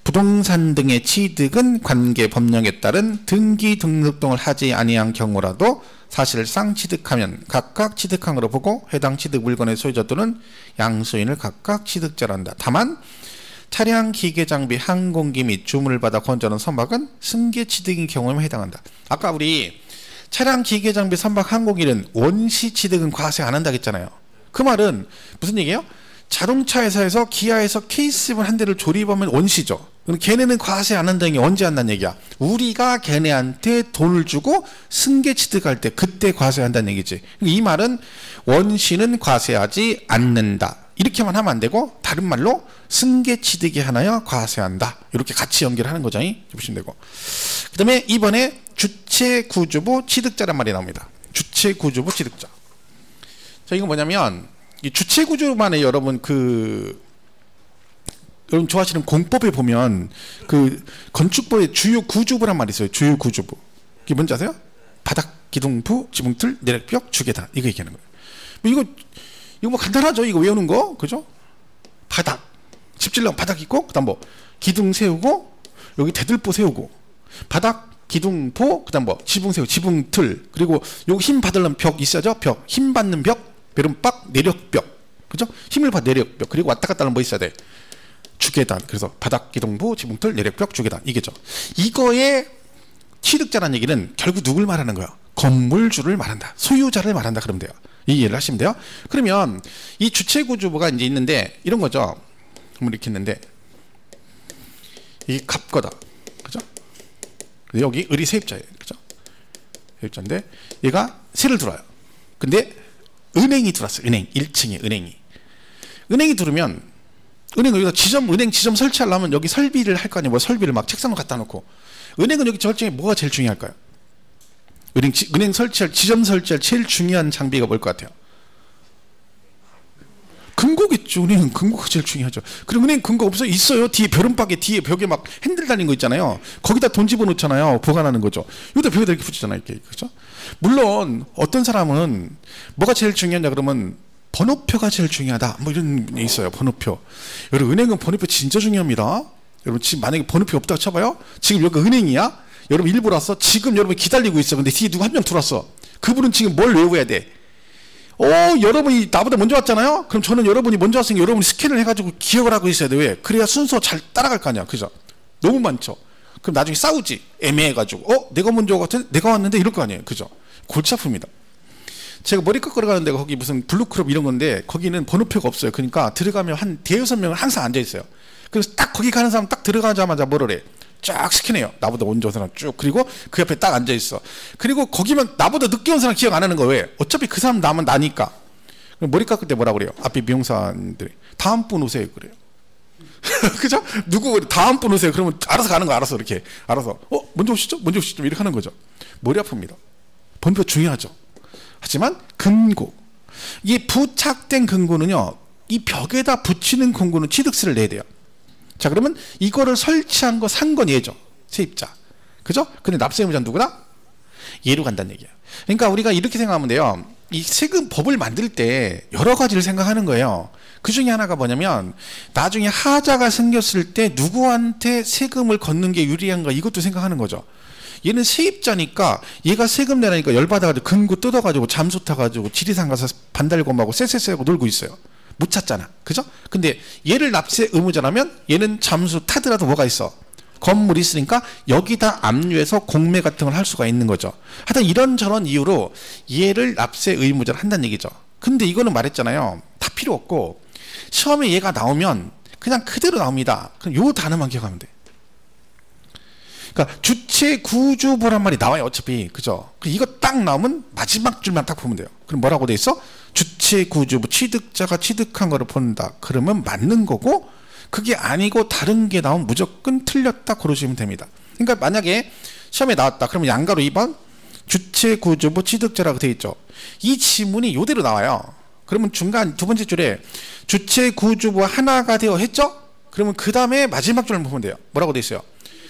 부동산 등의 취득은 관계 법령에 따른 등기 등록 등을 하지 아니한 경우라도 사실상 취득하면 각각 취득한 것으로 보고 해당 취득 물건의 소유자 또는 양수인을 각각 취득자로 한다. 다만 차량, 기계, 장비, 항공기 및 주문을 받아 건조하는 선박은 승계 취득인 경우에만 해당한다. 아까 우리 차량, 기계, 장비, 선박, 항공기는 원시 취득은 과세 안 한다고 했잖아요. 그 말은 무슨 얘기예요? 자동차 회사에서 기아에서 K7 한 대를 조립하면 원시죠. 그럼 걔네는 과세 안 한다는 게 언제 한다는 얘기야? 우리가 걔네한테 돈을 주고 승계 취득할 때 그때 과세한다는 얘기지. 이 말은 원시는 과세하지 않는다. 이렇게만 하면 안 되고 다른 말로 승계 취득이 하나야 과세한다. 이렇게 같이 연결하는 거죠. 보시면 되고. 그 다음에 이번에 주체구주부 취득자란 말이 나옵니다. 주체구주부 취득자. 자, 이건 뭐냐면 이 주체구주만의 여러분 여러분 좋아하시는 공법에 보면 그 건축법의 주요 구주부란 말이 있어요. 주요 구주부. 이게 뭔지 아세요? 바닥, 기둥부, 지붕틀, 내력벽, 주계단. 이거 얘기하는 거예요. 이거 뭐 간단하죠. 이거 외우는 거. 그죠? 바닥. 집 질러면 바닥 있고, 그 다음 뭐 기둥 세우고, 여기 대들보 세우고, 바닥, 기둥보, 그 다음 뭐 지붕 세우고, 지붕틀, 그리고 여기 힘 받으려면 벽 있어야죠. 벽. 힘 받는 벽, 베름박, 내력벽. 그죠? 힘을 받 내력벽. 그리고 왔다 갔다 하는 뭐 있어야 돼? 주계단. 그래서 바닥기동부, 지붕틀, 내력벽, 주계단. 이게죠. 이거의 취득자라는 얘기는 결국 누굴 말하는 거야? 건물주를 말한다. 소유자를 말한다. 그러면 돼요. 이 이해를 하시면 돼요. 그러면 이 주체구주부가 이제 있는데 이런 거죠. 이렇게 있는데 이게 갑거다. 그죠? 여기 을이 세입자예요. 그죠? 세입자인데 얘가 세를 들어요. 근데 은행이 들어왔어. 은행. 1층에 은행이 들으면 은행 여기다 은행 지점 설치하려면 여기 설비를 할 거 아니에요. 뭐 설비를 막 책상으로 갖다 놓고. 은행은 여기 설정에 뭐가 제일 중요할까요? 은행 설치할, 지점 설치할 제일 중요한 장비가 뭘 것 같아요? 금고겠죠. 은행은 금고가 제일 중요하죠. 그럼 은행 금고 없어요? 있어요. 뒤에 벼름박에 뒤에 벽에 막 핸들 달린 거 있잖아요. 거기다 돈 집어넣잖아요. 보관하는 거죠. 여기다 벽에다 이렇게 붙이잖아요. 이렇게. 그죠? 물론 어떤 사람은 뭐가 제일 중요하냐 그러면 번호표가 제일 중요하다. 뭐 이런 게 있어요. 번호표. 여러분 은행은 번호표 진짜 중요합니다. 여러분 지금 만약에 번호표 없다고 쳐봐요. 지금 여기 은행이야. 여러분 일부러 왔어. 지금 여러분 기다리고 있어. 근데 뒤에 누가 한 명 들어왔어. 그분은 지금 뭘 외워야 돼? 여러분이 나보다 먼저 왔잖아요. 그럼 저는 여러분이 먼저 왔으니까 여러분이 스캔을 해가지고 기억을 하고 있어야 돼. 왜? 그래야 순서 잘 따라갈 거 아니야. 그죠? 너무 많죠. 그럼 나중에 싸우지. 애매해가지고 내가 먼저 왔거든. 내가 왔는데 이럴 거 아니에요. 그죠? 골치 아픕니다. 제가 머리 깎으러 가는 데가 거기 무슨 블루클럽 이런 건데 거기는 번호표가 없어요. 그러니까 들어가면 한 대여섯 명은 항상 앉아 있어요. 그래서 딱 거기 가는 사람 딱 들어가자마자 뭐래? 쫙 스캔해요. 나보다 먼저 온 사람 쭉. 그리고 그 옆에 딱 앉아 있어. 그리고 거기면 나보다 늦게 온 사람 기억 안 하는 거 왜? 어차피 그 사람 나면 나니까. 머리 깎을 때 뭐라 그래요? 앞에 미용사님들이 다음 분 오세요 그래요. 그죠? 누구 다음 분 오세요. 그러면 알아서 가는 거 알아서 이렇게 알아서 먼저 오시죠. 먼저 오시죠. 이렇게 하는 거죠. 머리 아픕니다. 번호표 중요하죠. 하지만 근고 이 부착된 근거는요. 이 벽에다 붙이는 근거는 취득세를 내야 돼요. 자 그러면 이거를 설치한 거 산 건 얘죠. 세입자. 그죠? 근데 납세 의무자는 누구나? 얘로 간다는 얘기예요. 그러니까 우리가 이렇게 생각하면 돼요. 이 세금 법을 만들 때 여러 가지를 생각하는 거예요. 그 중에 하나가 뭐냐면 나중에 하자가 생겼을 때 누구한테 세금을 걷는 게 유리한가 이것도 생각하는 거죠. 얘는 세입자니까 얘가 세금 내라니까 열받아가지고 근고 뜯어가지고 잠수 타가지고 지리산 가서 반달곰하고 쎄쎄쎄하고 놀고 있어요. 못 찾잖아. 그죠? 근데 얘를 납세 의무자라면 얘는 잠수 타더라도 뭐가 있어? 건물이 있으니까 여기다 압류해서 공매 같은 걸 할 수가 있는 거죠. 하여튼 이런저런 이유로 얘를 납세 의무자를 한다는 얘기죠. 근데 이거는 말했잖아요. 다 필요 없고 시험에 얘가 나오면 그냥 그대로 나옵니다. 그럼 요 단어만 기억하면 돼. 그러니까 주체 구주부란 말이 나와요. 어차피. 그죠? 이거 딱 나오면 마지막 줄만 딱 보면 돼요. 그럼 뭐라고 돼 있어? 주체 구주부 취득자가 취득한 거를 본다. 그러면 맞는 거고 그게 아니고 다른 게 나오면 무조건 틀렸다 고르시면 됩니다. 그러니까 만약에 시험에 나왔다. 그러면 양가로 2번 주체 구주부 취득자라고 돼 있죠. 이 지문이 이대로 나와요. 그러면 중간 두 번째 줄에 주체 구주부 하나가 되어 했죠? 그러면 그 다음에 마지막 줄을 보면 돼요. 뭐라고 돼 있어요?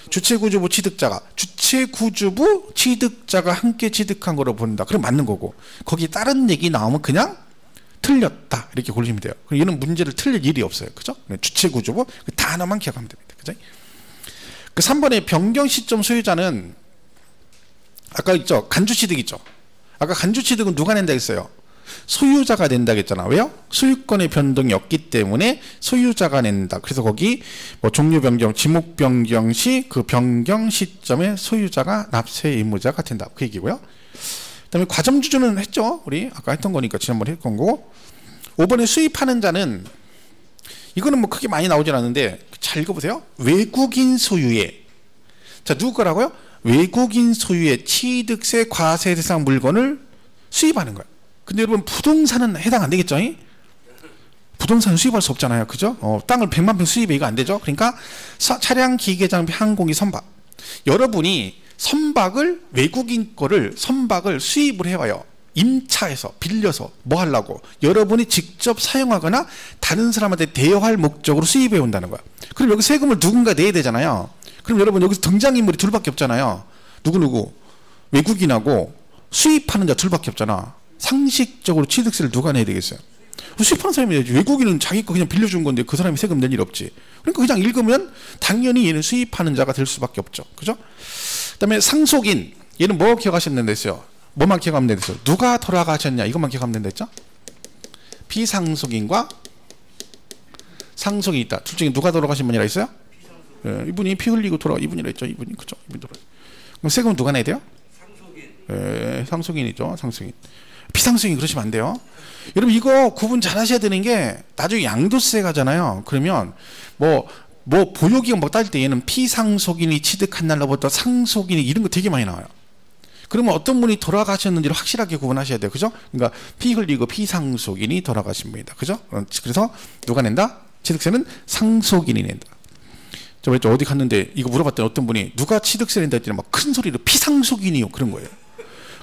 주체구주부 취득자가 주체구주부 취득자가 함께 취득한 거로 본다. 그럼 맞는 거고 거기 다른 얘기 나오면 그냥 틀렸다 이렇게 고르시면 돼요. 얘는 문제를 틀릴 일이 없어요. 그죠? 주체구주부 다 하나만 기억하면 됩니다. 그죠? 그 3번의 변경 시점 소유자는 아까 있죠? 간주취득 있죠? 아까 간주취득은 누가 낸다 했어요? 소유자가 낸다고 했잖아. 왜요? 소유권의 변동이 없기 때문에 소유자가 낸다. 그래서 거기 뭐 종류 변경, 지목 변경 시 그 변경 시점에 소유자가 납세 의무자가 된다. 그 얘기고요. 그다음에 과점주주는 했죠. 우리 아까 했던 거니까 지난번에 했던 거고. 5번에 수입하는 자는 이거는 뭐 크게 많이 나오진 않는데 잘 읽어보세요. 외국인 소유의 자 누구 거라고요? 외국인 소유의 취득세 과세 대상 물건을 수입하는 거예요. 근데 여러분 부동산은 해당 안 되겠죠? 부동산은 수입할 수 없잖아요. 그죠? 땅을 100만 평 수입해 이거 안 되죠? 그러니까 차량, 기계, 장비, 항공기 선박. 여러분이 선박을 외국인 거를 선박을 수입을 해와요. 임차해서 빌려서 뭐 하려고? 여러분이 직접 사용하거나 다른 사람한테 대여할 목적으로 수입해 온다는 거야. 그럼 여기 세금을 누군가 내야 되잖아요. 그럼 여러분 여기서 등장인물이 둘밖에 없잖아요. 누구? 외국인하고 수입하는 자 둘밖에 없잖아. 상식적으로 취득세를 누가 내야 되겠어요? 수입하는 사람이 내야지. 외국인은 자기 거 그냥 빌려준 건데 그 사람이 세금 낼 일 없지. 그러니까 그냥 읽으면 당연히 얘는 수입하는 자가 될 수밖에 없죠. 그죠? 그 다음에 상속인. 얘는 뭐 기억하시면 된다 했어요? 뭐만 기억하면 된다 했어요? 누가 돌아가셨냐 이것만 기억하면 된다 했죠? 피상속인과 상속인이 있다. 둘 중에 누가 돌아가신 분이라 했어요? 이분이 피 흘리고 돌아가 이분이라 했죠. 이분이 그죠? 이분 돌아. 그럼 세금은 누가 내야 돼요? 상속인이죠. 상속인. 피상속인 그러시면 안 돼요. 여러분 이거 구분 잘 하셔야 되는 게 나중에 양도세 가잖아요. 그러면 뭐 보유기간 뭐 따질 때 얘는 피상속인이 취득한 날로부터 상속인이 이런 거 되게 많이 나와요. 그러면 어떤 분이 돌아가셨는지를 확실하게 구분하셔야 돼요. 그죠? 그러니까 피 흘리고 피상속인이 돌아가신 분이다. 그죠? 그래서 누가 낸다? 취득세는 상속인이 낸다. 저 어디 갔는데 이거 물어봤더니 어떤 분이 누가 취득세 낸다 했더니 막 큰 소리로 피상속인이요. 그런 거예요.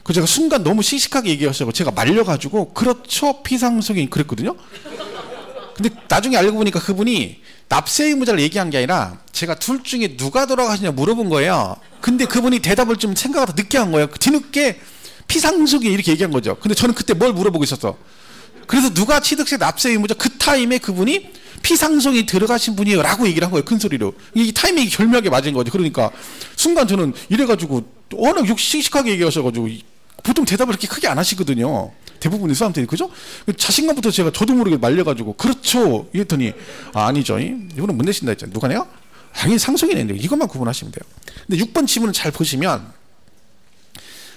그 제가 순간 너무 씩씩하게 얘기하셔서 제가 말려가지고 그렇죠 피상속인 그랬거든요. 근데 나중에 알고 보니까 그분이 납세 의무자를 얘기한 게 아니라 제가 둘 중에 누가 돌아가시냐 물어본 거예요. 근데 그분이 대답을 좀 생각보다 늦게 한 거예요. 뒤늦게 피상속인 이렇게 얘기한 거죠. 근데 저는 그때 뭘 물어보고 있었어. 그래서 누가 취득세 납세 의무자 그 타임에 그분이 피상속인이 들어가신 분이에요 라고 얘기를 한 거예요. 큰 소리로. 이 타이밍이 절묘하게 맞은 거죠. 그러니까 순간 저는 이래가지고 워낙 씩씩하게 얘기하셔가지고 보통 대답을 그렇게 크게 안 하시거든요. 대부분의 사람들이. 그죠? 자신감부터 제가 저도 모르게 말려가지고 그렇죠 이랬더니 아니죠. 이거는 못 내신다 했잖아요. 누가 내요? 당연히 상속인이 내는데 이것만 구분하시면 돼요. 근데 6번 지문을 잘 보시면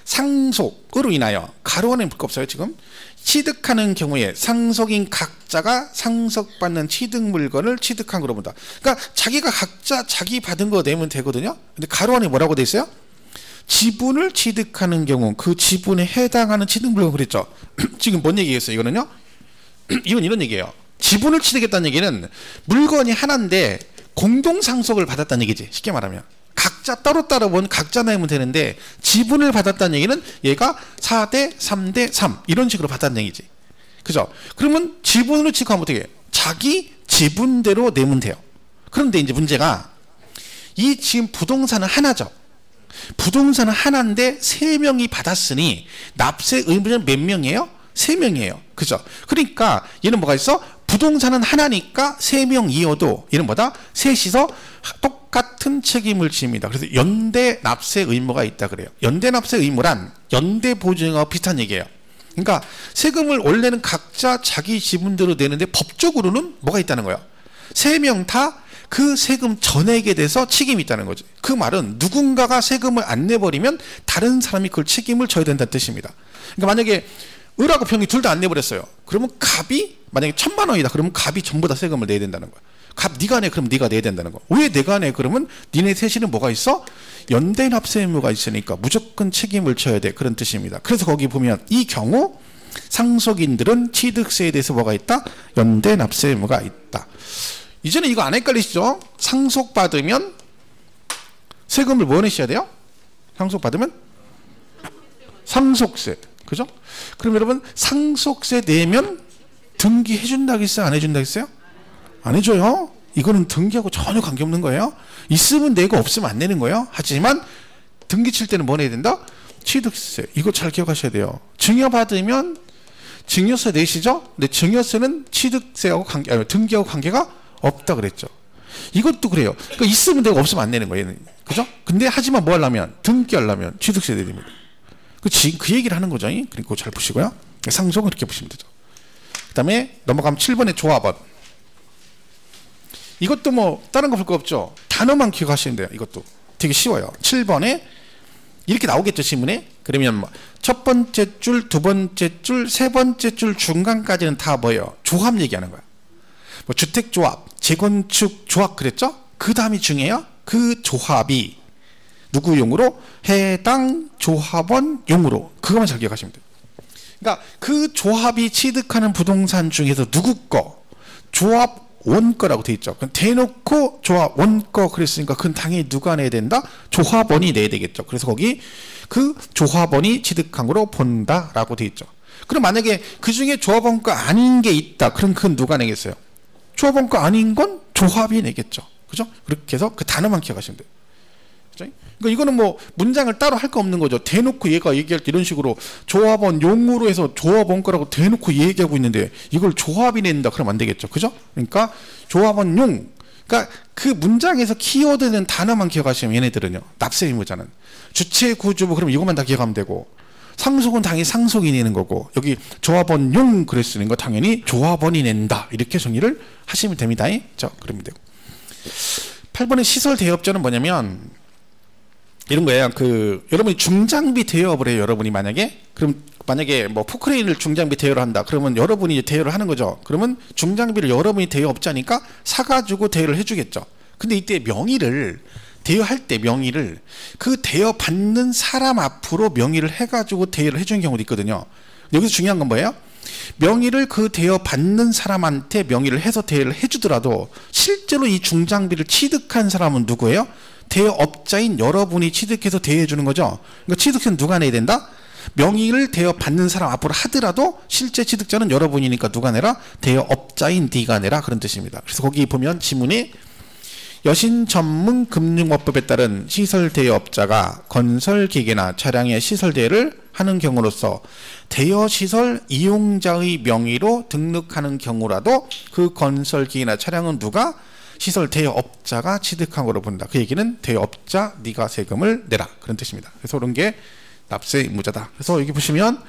상속으로 인하여 가로 안에 볼 거 없어요. 지금 취득하는 경우에 상속인 각자가 상속받는 취득 물건을 취득한 거로 본다. 그러니까 자기가 각자 자기 받은 거 내면 되거든요. 근데 가로 안에 뭐라고 돼 있어요? 지분을 취득하는 경우 그 지분에 해당하는 취득 물건 그랬죠. 지금 뭔 얘기겠어요? 이거는요. 이건 이런 얘기예요. 지분을 취득했다는 얘기는 물건이 하나인데 공동 상속을 받았다는 얘기지. 쉽게 말하면 각자 따로따로 본 각자 내면 되는데 지분을 받았다는 얘기는 얘가 4대 3대 3 이런 식으로 받았다는 얘기지. 그죠? 그러면 지분을 취득하면 어떻게 해요? 자기 지분대로 내면 돼요. 그런데 이제 문제가 이 지금 부동산은 하나죠. 부동산은 하나인데 3명이 받았으니 납세 의무자는 몇 명이에요? 3명이에요. 그죠? 그러니까 얘는 뭐가 있어? 부동산은 하나니까 3명이어도 얘는 뭐다? 셋이서 똑같은 책임을 집니다. 그래서 연대 납세 의무가 있다 그래요. 연대 납세 의무란 연대 보증하고 비슷한 얘기예요. 그러니까 세금을 원래는 각자 자기 지분대로 내는데 법적으로는 뭐가 있다는 거예요? 3명 다 그 세금 전액에 대해서 책임이 있다는 거죠. 그 말은 누군가가 세금을 안 내버리면 다른 사람이 그걸 책임을 져야 된다는 뜻입니다. 그러니까 만약에 을하고 병이 둘 다 안 내버렸어요. 그러면 갑이 만약에 1,000만 원이다. 그러면 갑이 전부 다 세금을 내야 된다는 거야. 갑 네가 내 그럼 네가 내야 된다는 거야. 왜 내가 내? 그러면 니네 셋이는 뭐가 있어? 연대 납세 의무가 있으니까 무조건 책임을 져야 돼. 그런 뜻입니다. 그래서 거기 보면 이 경우 상속인들은 취득세에 대해서 뭐가 있다? 연대 납세 의무가 있다. 이제는 이거 안 헷갈리시죠? 상속받으면 세금을 뭐 내셔야 돼요? 상속받으면 상속세. 그죠? 그럼 여러분 상속세 내면 등기해준다겠어요? 안 해준다겠어요? 안 해줘요. 이거는 등기하고 전혀 관계없는 거예요. 있으면 내고 없으면 안 내는 거예요. 하지만 등기 칠 때는 뭐 내야 된다? 취득세. 이거 잘 기억하셔야 돼요. 증여받으면 증여세 내시죠? 근데 증여세는 취득세하고 등기하고 관계가 없다 그랬죠. 이것도 그래요. 그러니까 있으면 되고 없으면 안 내는 거예요. 그죠? 근데 하지만 뭐 하려면 등기하려면 취득세 내야 됩니다. 그 얘기를 하는 거죠. 그리고 잘 보시고요. 상속은 이렇게 보시면 되죠. 그 다음에 넘어가면 7번의 조합원. 이것도 뭐 다른 거 볼 거 없죠. 단어만 기억하시면 돼요. 이것도 되게 쉬워요. 7번에 이렇게 나오겠죠. 지문에. 그러면 뭐 첫 번째 줄, 두 번째 줄, 세 번째 줄 중간까지는 다 뭐예요? 조합 얘기하는 거야. 뭐 주택조합, 재건축 조합 그랬죠? 그 다음이 중요해요. 그 조합이 누구 용으로? 해당 조합원 용으로. 그것만 잘 기억하시면 돼요. 그러니까 그 조합이 취득하는 부동산 중에서 누구 거? 조합원 거라고 돼 있죠. 그럼 대놓고 조합원 거 그랬으니까 그건 당연히 누가 내야 된다? 조합원이 내야 되겠죠. 그래서 거기 그 조합원이 취득한 거로 본다라고 돼 있죠. 그럼 만약에 그 중에 조합원 거 아닌 게 있다. 그럼 그건 누가 내겠어요? 조합원 거 아닌 건 조합이 내겠죠. 그죠? 그렇게 해서 그 단어만 기억하시면 돼요. 그죠? 그러니까 이거는 뭐 문장을 따로 할 거 없는 거죠. 대놓고 얘가 얘기할 때 이런 식으로 조합원 용으로 해서 조합원 거라고 대놓고 얘기하고 있는데 이걸 조합이 낸다 그러면 안 되겠죠. 그죠? 그러니까 조합원 용. 그러니까 그 문장에서 키워드는 단어만 기억하시면 얘네들은요. 납세 의무자는 주체 구주부 그럼 이것만 다 기억하면 되고 상속은 당연히 상속이 내는 거고, 여기 조합원용 그랬으니까 당연히 조합원이 낸다. 이렇게 정리를 하시면 됩니다. 자, 그러면 되고. 8번의 시설 대여업자는 뭐냐면 이런 거예요. 여러분이 중장비 대여업을 해요. 여러분이 만약에 뭐 포크레인을 중장비 대여를 한다. 그러면 여러분이 대여를 하는 거죠. 그러면 중장비를 여러분이 대여업자니까 사가지고 대여를 해주겠죠. 근데 이때 명의를 대여할 때 명의를 그 대여받는 사람 앞으로 명의를 해가지고 대여를 해주는 경우도 있거든요. 여기서 중요한 건 뭐예요? 명의를 그 대여받는 사람한테 명의를 해서 대여를 해주더라도 실제로 이 중장비를 취득한 사람은 누구예요? 대여업자인 여러분이 취득해서 대여해 주는 거죠. 그러니까 취득세는 누가 내야 된다? 명의를 대여받는 사람 앞으로 하더라도 실제 취득자는 여러분이니까 누가 내라? 대여업자인 네가 내라. 그런 뜻입니다. 그래서 거기 보면 지문에 여신전문금융업법에 따른 시설대여업자가 건설기계나 차량의 시설대여를 하는 경우로서 대여시설 이용자의 명의로 등록하는 경우라도 그 건설기계나 차량은 누가? 시설대여업자가 취득한 거로 본다. 그 얘기는 대여업자 네가 세금을 내라. 그런 뜻입니다. 그래서 그런 게 납세 의무자다. 그래서 여기 보시면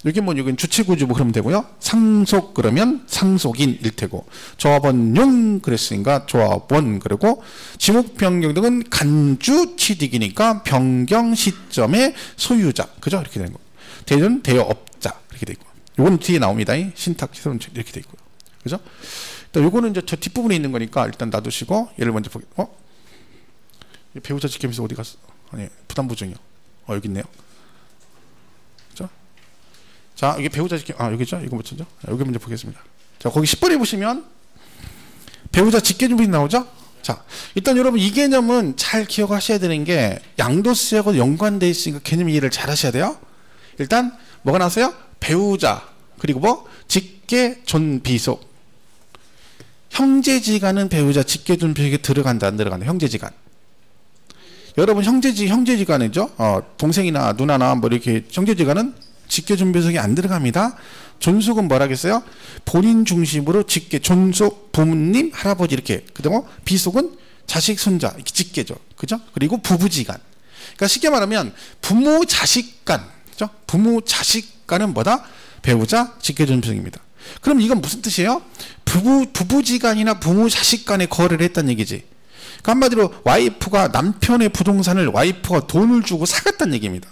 여기 뭐 여기 주체구주 뭐 그러면 되고요. 상속 그러면 상속인일 테고, 조합원용 그랬으니까 조합원, 그리고 지목 변경 등은 간주 취득이니까 변경 시점의 소유자, 그죠? 이렇게 되는 거. 대는 대여업자 이렇게 돼 있고, 요건 뒤에 나옵니다. 신탁 시설은 이렇게 돼 있고요. 그죠? 일단 요거는 이제 저 뒷부분에 있는 거니까 일단 놔두시고 얘를 먼저 보게. 배우자 직계비서 어디 갔어? 아니, 부담보증이요. 여기 있네요. 자, 이게 배우자 직계, 여기죠? 이거 뭐죠? 여기 먼저 보겠습니다. 자, 거기 10번에 보시면 배우자 직계준비 나오죠? 자, 일단 여러분 이 개념은 잘 기억하셔야 되는 게 양도세하고 연관되어 있으니까 개념 이해를 잘 하셔야 돼요. 일단 뭐가 나왔어요? 배우자, 그리고 뭐? 직계존비속. 형제지간은 배우자 직계존비속에 들어간다, 안 들어간다? 형제지간. 여러분 형제지간이죠? 동생이나 누나나 뭐 이렇게 형제지간은 직계존비속이 안 들어갑니다. 존속은 뭐라겠어요? 본인 중심으로 직계, 존속, 부모님, 할아버지 이렇게. 그다음에 비속은 자식, 손자, 이렇게 직계죠. 그죠? 그리고 부부지간. 그러니까 쉽게 말하면 부모, 자식 간, 그죠? 부모, 자식 간은 뭐다? 배우자, 직계존비속입니다. 그럼 이건 무슨 뜻이에요? 부부지간이나 부모, 자식 간의 거래를 했다는 얘기지. 그러니까 한마디로 와이프가 남편의 부동산을 와이프가 돈을 주고 사갔다는 얘기입니다.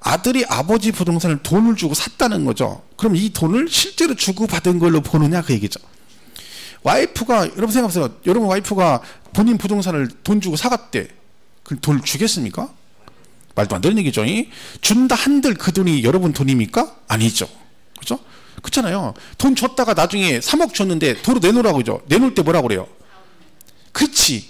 아들이 아버지 부동산을 돈을 주고 샀다는 거죠. 그럼 이 돈을 실제로 주고받은 걸로 보느냐 그 얘기죠. 와이프가, 여러분 생각해보세요. 여러분 와이프가 본인 부동산을 돈 주고 사갔대. 그럼 돈을 주겠습니까? 말도 안 되는 얘기죠. 준다 한들 그 돈이 여러분 돈입니까? 아니죠. 그죠? 그렇잖아요. 돈 줬다가 나중에 3억 줬는데 도로 내놓으라고 그러죠. 내놓을 때 뭐라고 그래요? 그렇지.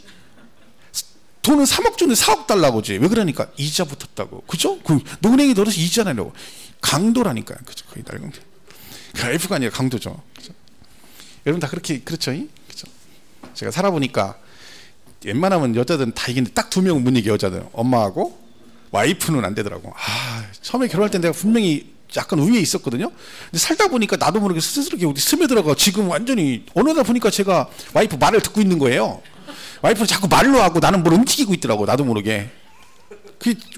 돈은 3억 줬는데 4억 달라고 하지. 왜 그러니까? 이자 붙었다고. 그죠? 은행에 넣어서 이자 내려고. 강도라니까요. 그죠? 거의 낡은 게. F가 아니라 강도죠. 그죠? 여러분 다 그렇게, 그렇죠? 그죠? 제가 살아보니까 웬만하면 여자들은 다 이기는데 딱 2명은 못 이겨, 여자들은. 엄마하고 와이프는 안 되더라고. 처음에 결혼할 때 내가 분명히 약간 우위에 있었거든요. 근데 살다 보니까 나도 모르게 스스로 어디 스며들어가 지금 완전히 어느 날 보니까 제가 와이프 말을 듣고 있는 거예요. 와이프는 자꾸 말로 하고 나는 뭘 움직이고 있더라고, 나도 모르게.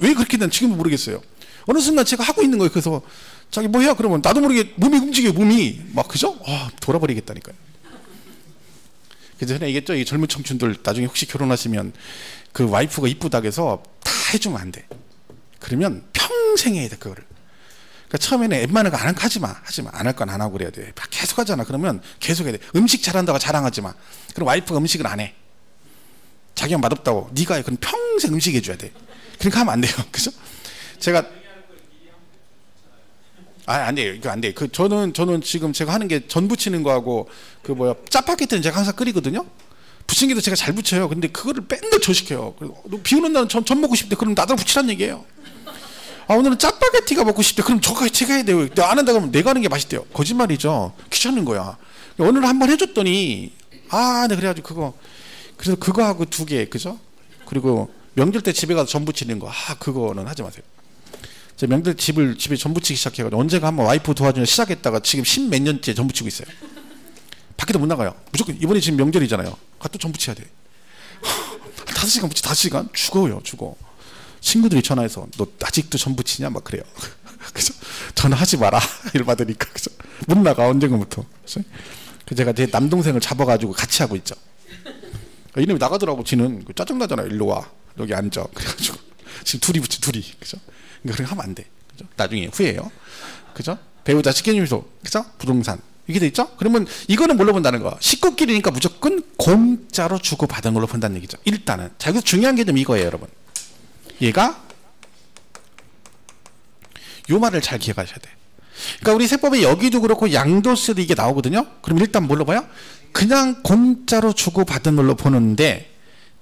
왜 그렇게 된 지금도 모르겠어요. 어느 순간 제가 하고 있는 거예요. 그래서 자기 뭐 해요? 그러면 나도 모르게 몸이 움직여요, 몸이. 막, 그죠? 돌아버리겠다니까요. 그래서 얘기했죠. 이 젊은 청춘들 나중에 혹시 결혼하시면 그 와이프가 이쁘다고 해서 다 해주면 안 돼. 그러면 평생 해야 돼, 그거를. 그러니까 처음에는 웬만한 거 하지 마. 안 할 건 안 하고 그래야 돼. 계속 하잖아. 그러면 계속 해야 돼. 음식 잘한다고 자랑하지 마. 그럼 와이프가 음식을 안 해. 자기가 맛없다고 네가 해. 그럼 평생 음식 해줘야 돼. 그러니까 하면 안 돼요. 그죠? 제가 안 돼요. 이거 안 돼요. 저는 지금 제가 하는 게 전 부치는 거하고 짜파게티는 제가 항상 끓이거든요. 부침개도 제가 잘 부쳐요. 근데 그거를 맨날 저 시켜요. 비 오는 날은 전 먹고 싶대. 그럼 나도 부치란 얘기예요. 오늘은 짜파게티가 먹고 싶대. 그럼 제가 해야 돼요. 안 한다 그러면 내가 하는 게 맛있대요. 거짓말이죠. 귀찮은 거야. 오늘 한번 해줬더니 네, 그래가지고 그래서 그거 하고 2개, 그죠? 그리고 명절 때 집에 가서 전 부치는 거, 그거는 하지 마세요. 제가 명절 집에 전 부치기 시작해가지고 언제가 한번 와이프 도와주면 시작했다가 지금 10몇 년째 전 부치고 있어요. 밖에도 못 나가요. 무조건 이번에 지금 명절이잖아요. 또 전 부쳐야 돼. 5시간 5시간? 죽어요, 죽어. 친구들이 전화해서 너 아직도 전 부치냐? 막 그래요. 전화하지 마라. 일 받으니까. 그죠? 못 나가, 언젠가부터. 그래서 제가 제 남동생을 잡아가지고 같이 하고 있죠. 이놈이 나가더라고. 지는 짜증나잖아. 일로 와. 여기 앉아. 그래가지고 지금 둘이 붙여, 둘이. 그죠? 그렇게 하면 안 돼. 그죠? 나중에 후회해요. 그죠? 배우자 직계주소. 그죠? 부동산. 이게 돼 있죠? 그러면 이거는 뭘로 본다는 거? 식구끼리니까 무조건 공짜로 주고받은 걸로 본다는 얘기죠. 일단은. 자, 여기서 중요한 게 좀 이거예요, 여러분. 얘가 요 말을 잘 기억하셔야 돼. 그러니까 우리 세법에 여기도 그렇고 양도세도 이게 나오거든요. 그럼 일단 뭘로 봐요? 그냥 공짜로 주고받은 걸로 보는데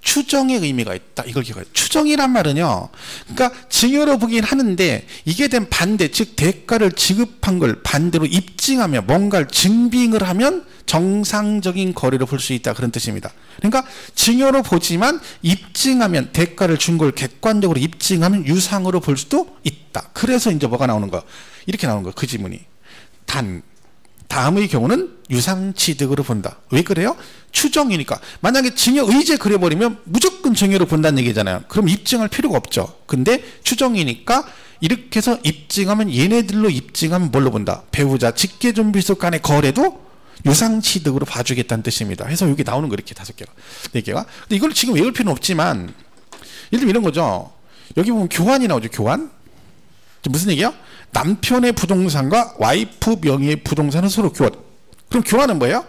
추정의 의미가 있다. 이걸 기억해요. 추정이란 말은요, 그러니까 증여로 보긴 하는데 이게 된 반대, 즉 대가를 지급한 걸 반대로 입증하며 뭔가를 증빙을 하면 정상적인 거래로 볼 수 있다. 그런 뜻입니다. 그러니까 증여로 보지만 입증하면, 대가를 준 걸 객관적으로 입증하면 유상으로 볼 수도 있다. 그래서 이제 뭐가 나오는 거야? 이렇게 나오는 거야. 그 지문이. 다음의 경우는 유상취득으로 본다. 왜 그래요? 추정이니까. 만약에 증여 의제 그려버리면 무조건 증여로 본다는 얘기잖아요. 그럼 입증할 필요가 없죠. 근데 추정이니까 이렇게 해서 입증하면, 얘네들로 입증하면 뭘로 본다? 배우자 직계존비속 간의 거래도 유상취득으로 봐주겠다는 뜻입니다. 해서 여기 나오는 거 이렇게 5개가, 4개가. 근데 이걸 지금 외울 필요는 없지만, 예를 들면 이런 거죠. 여기 보면 교환이 나오죠. 교환. 무슨 얘기야? 남편의 부동산과 와이프 명의의 부동산은 서로 교환. 그럼 교환은 뭐예요?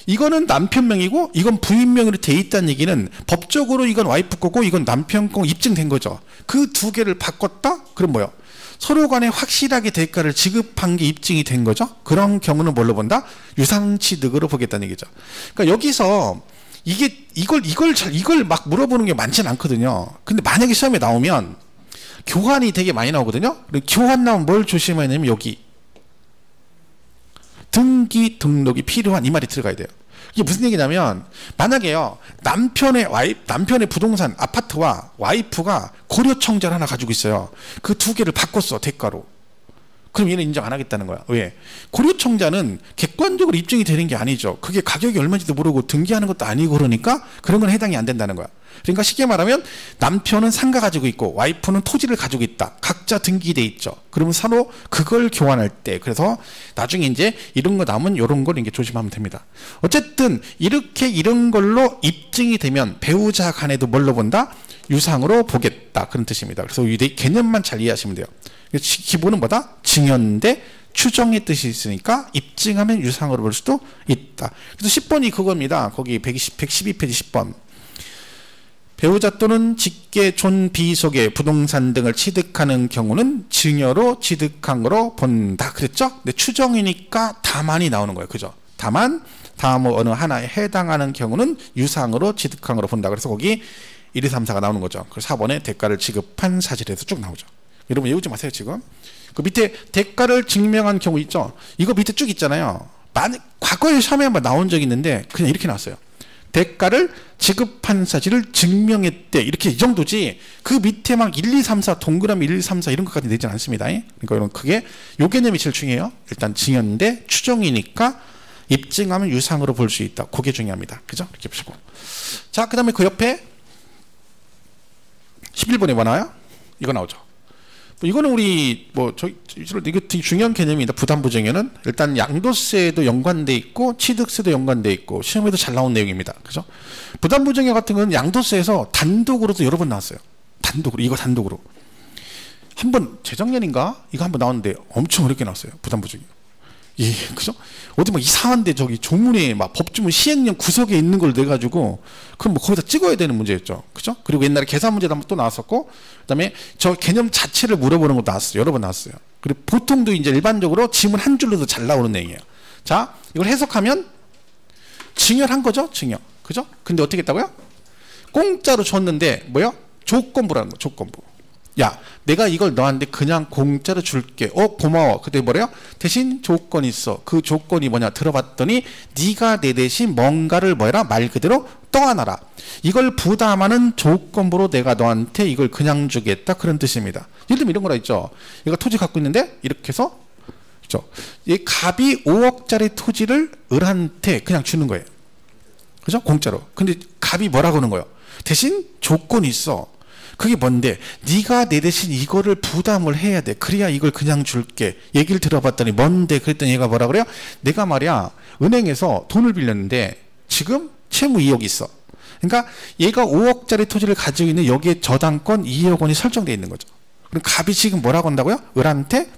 이거는 남편 명의고 이건 부인 명의로 돼 있다는 얘기는 법적으로 이건 와이프 거고 이건 남편 거 입증된 거죠. 그 두 개를 바꿨다? 그럼 뭐예요? 서로 간에 확실하게 대가를 지급한 게 입증이 된 거죠. 그런 경우는 뭘로 본다? 유상취득으로 보겠다는 얘기죠. 그러니까 여기서 이걸 막 물어보는 게 많지는 않거든요. 근데 만약에 시험에 나오면 교환이 되게 많이 나오거든요. 교환 나오면 뭘 조심해야 되냐면 여기 등기 등록이 필요한, 이 말이 들어가야 돼요. 이게 무슨 얘기냐면, 만약에요, 남편의 부동산 아파트와 와이프가 고려청자를 하나 가지고 있어요. 그 두 개를 바꿨어, 대가로. 그럼 얘는 인정 안 하겠다는 거야. 왜? 고려청자는 객관적으로 입증이 되는 게 아니죠. 그게 가격이 얼마인지도 모르고 등기하는 것도 아니고, 그러니까 그런 건 해당이 안 된다는 거야. 그러니까 쉽게 말하면 남편은 상가 가지고 있고 와이프는 토지를 가지고 있다. 각자 등기돼 있죠. 그러면 서로 그걸 교환할 때, 그래서 나중에 이제 이런 거 나오면 이런 걸 이제 조심하면 됩니다. 어쨌든 이렇게 이런 걸로 입증이 되면 배우자 간에도 뭘로 본다? 유상으로 보겠다. 그런 뜻입니다. 그래서 이 개념만 잘 이해하시면 돼요. 기본은 뭐다? 증여인데 추정의 뜻이 있으니까 입증하면 유상으로 볼 수도 있다. 그래서 10번이 그겁니다. 거기 112페이지 10번. 배우자 또는 직계 존비속의 부동산 등을 취득하는 경우는 증여로 취득한 거로 본다. 그랬죠? 근데 추정이니까 다만이 나오는 거예요. 그죠? 다만 다음 어느 하나에 해당하는 경우는 유상으로 취득한 거로 본다. 그래서 거기 1, 2, 3, 4가 나오는 거죠. 그래서 4번에 대가를 지급한 사실에서 쭉 나오죠. 여러분 외우지 마세요. 지금 그 밑에 대가를 증명한 경우 있죠? 이거 밑에 쭉 있잖아요. 과거에 시험에 한번 나온 적이 있는데 그냥 이렇게 나왔어요. 대가를 지급한 사실을 증명했대. 이렇게 이 정도지, 그 밑에 막 1, 2, 3, 4 동그라미 1, 2, 3, 4 이런 것까지 내지는 않습니다. 그러니까 여러분 그게 요 개념이 제일 중요해요. 일단 증여인데 추정이니까 입증하면 유상으로 볼 수 있다. 그게 중요합니다. 그죠? 이렇게 보시고. 자, 그 다음에 그 옆에 11번에 뭐 나와요? 이거 나오죠. 이거는 우리 이거 되게 중요한 개념입니다. 부담부증여는 일단 양도세도 연관돼 있고 취득세도 연관돼 있고 시험에도 잘 나온 내용입니다. 그죠? 부담부증여 같은 건 양도세에서 단독으로도 여러 번 나왔어요. 이거 단독으로 한번 재작년인가 이거 한번 나왔는데 엄청 어렵게 나왔어요. 부담부증여. 예, 그죠? 어디 막 이상한데 저기 조문에 막 법주문 시행령 구석에 있는 걸 내가지고 그럼 뭐 거기다 찍어야 되는 문제였죠. 그죠? 그리고 옛날에 계산 문제도 한번 또 나왔었고, 그다음에 저 개념 자체를 물어보는 것도 나왔어요. 여러 번 나왔어요. 그리고 보통도 이제 일반적으로 지문 한 줄로도 잘 나오는 내용이에요. 자, 이걸 해석하면 증여를 한 거죠, 증여. 그죠? 근데 어떻게 했다고요? 공짜로 줬는데 뭐요? 조건부라는 거, 조건부. 야, 내가 이걸 너한테 그냥 공짜로 줄게. 고마워. 근데 뭐래요? 대신 조건이 있어. 그 조건이 뭐냐? 들어봤더니 네가 내 대신 뭔가를 뭐해라? 말 그대로 떠안아라. 이걸 부담하는 조건부로 내가 너한테 이걸 그냥 주겠다. 그런 뜻입니다. 예를 들면 이런 거라 있죠. 얘가 토지 갖고 있는데 이렇게 해서 그죠? 이 갑이 5억짜리 토지를 을한테 그냥 주는 거예요. 그죠? 공짜로. 근데 갑이 뭐라고 하는 거예요? 대신 조건이 있어. 그게 뭔데? 네가 내 대신 이거를 부담을 해야 돼. 그래야 이걸 그냥 줄게. 얘기를 들어봤더니 뭔데? 그랬더니 얘가 뭐라 그래요? 내가 말이야 은행에서 돈을 빌렸는데 지금 채무 2억이 있어. 그러니까 얘가 5억짜리 토지를 가지고 있는 여기에 저당권 2억 원이 설정되어 있는 거죠. 그럼 갑이 지금 뭐라고 한다고요? 을한테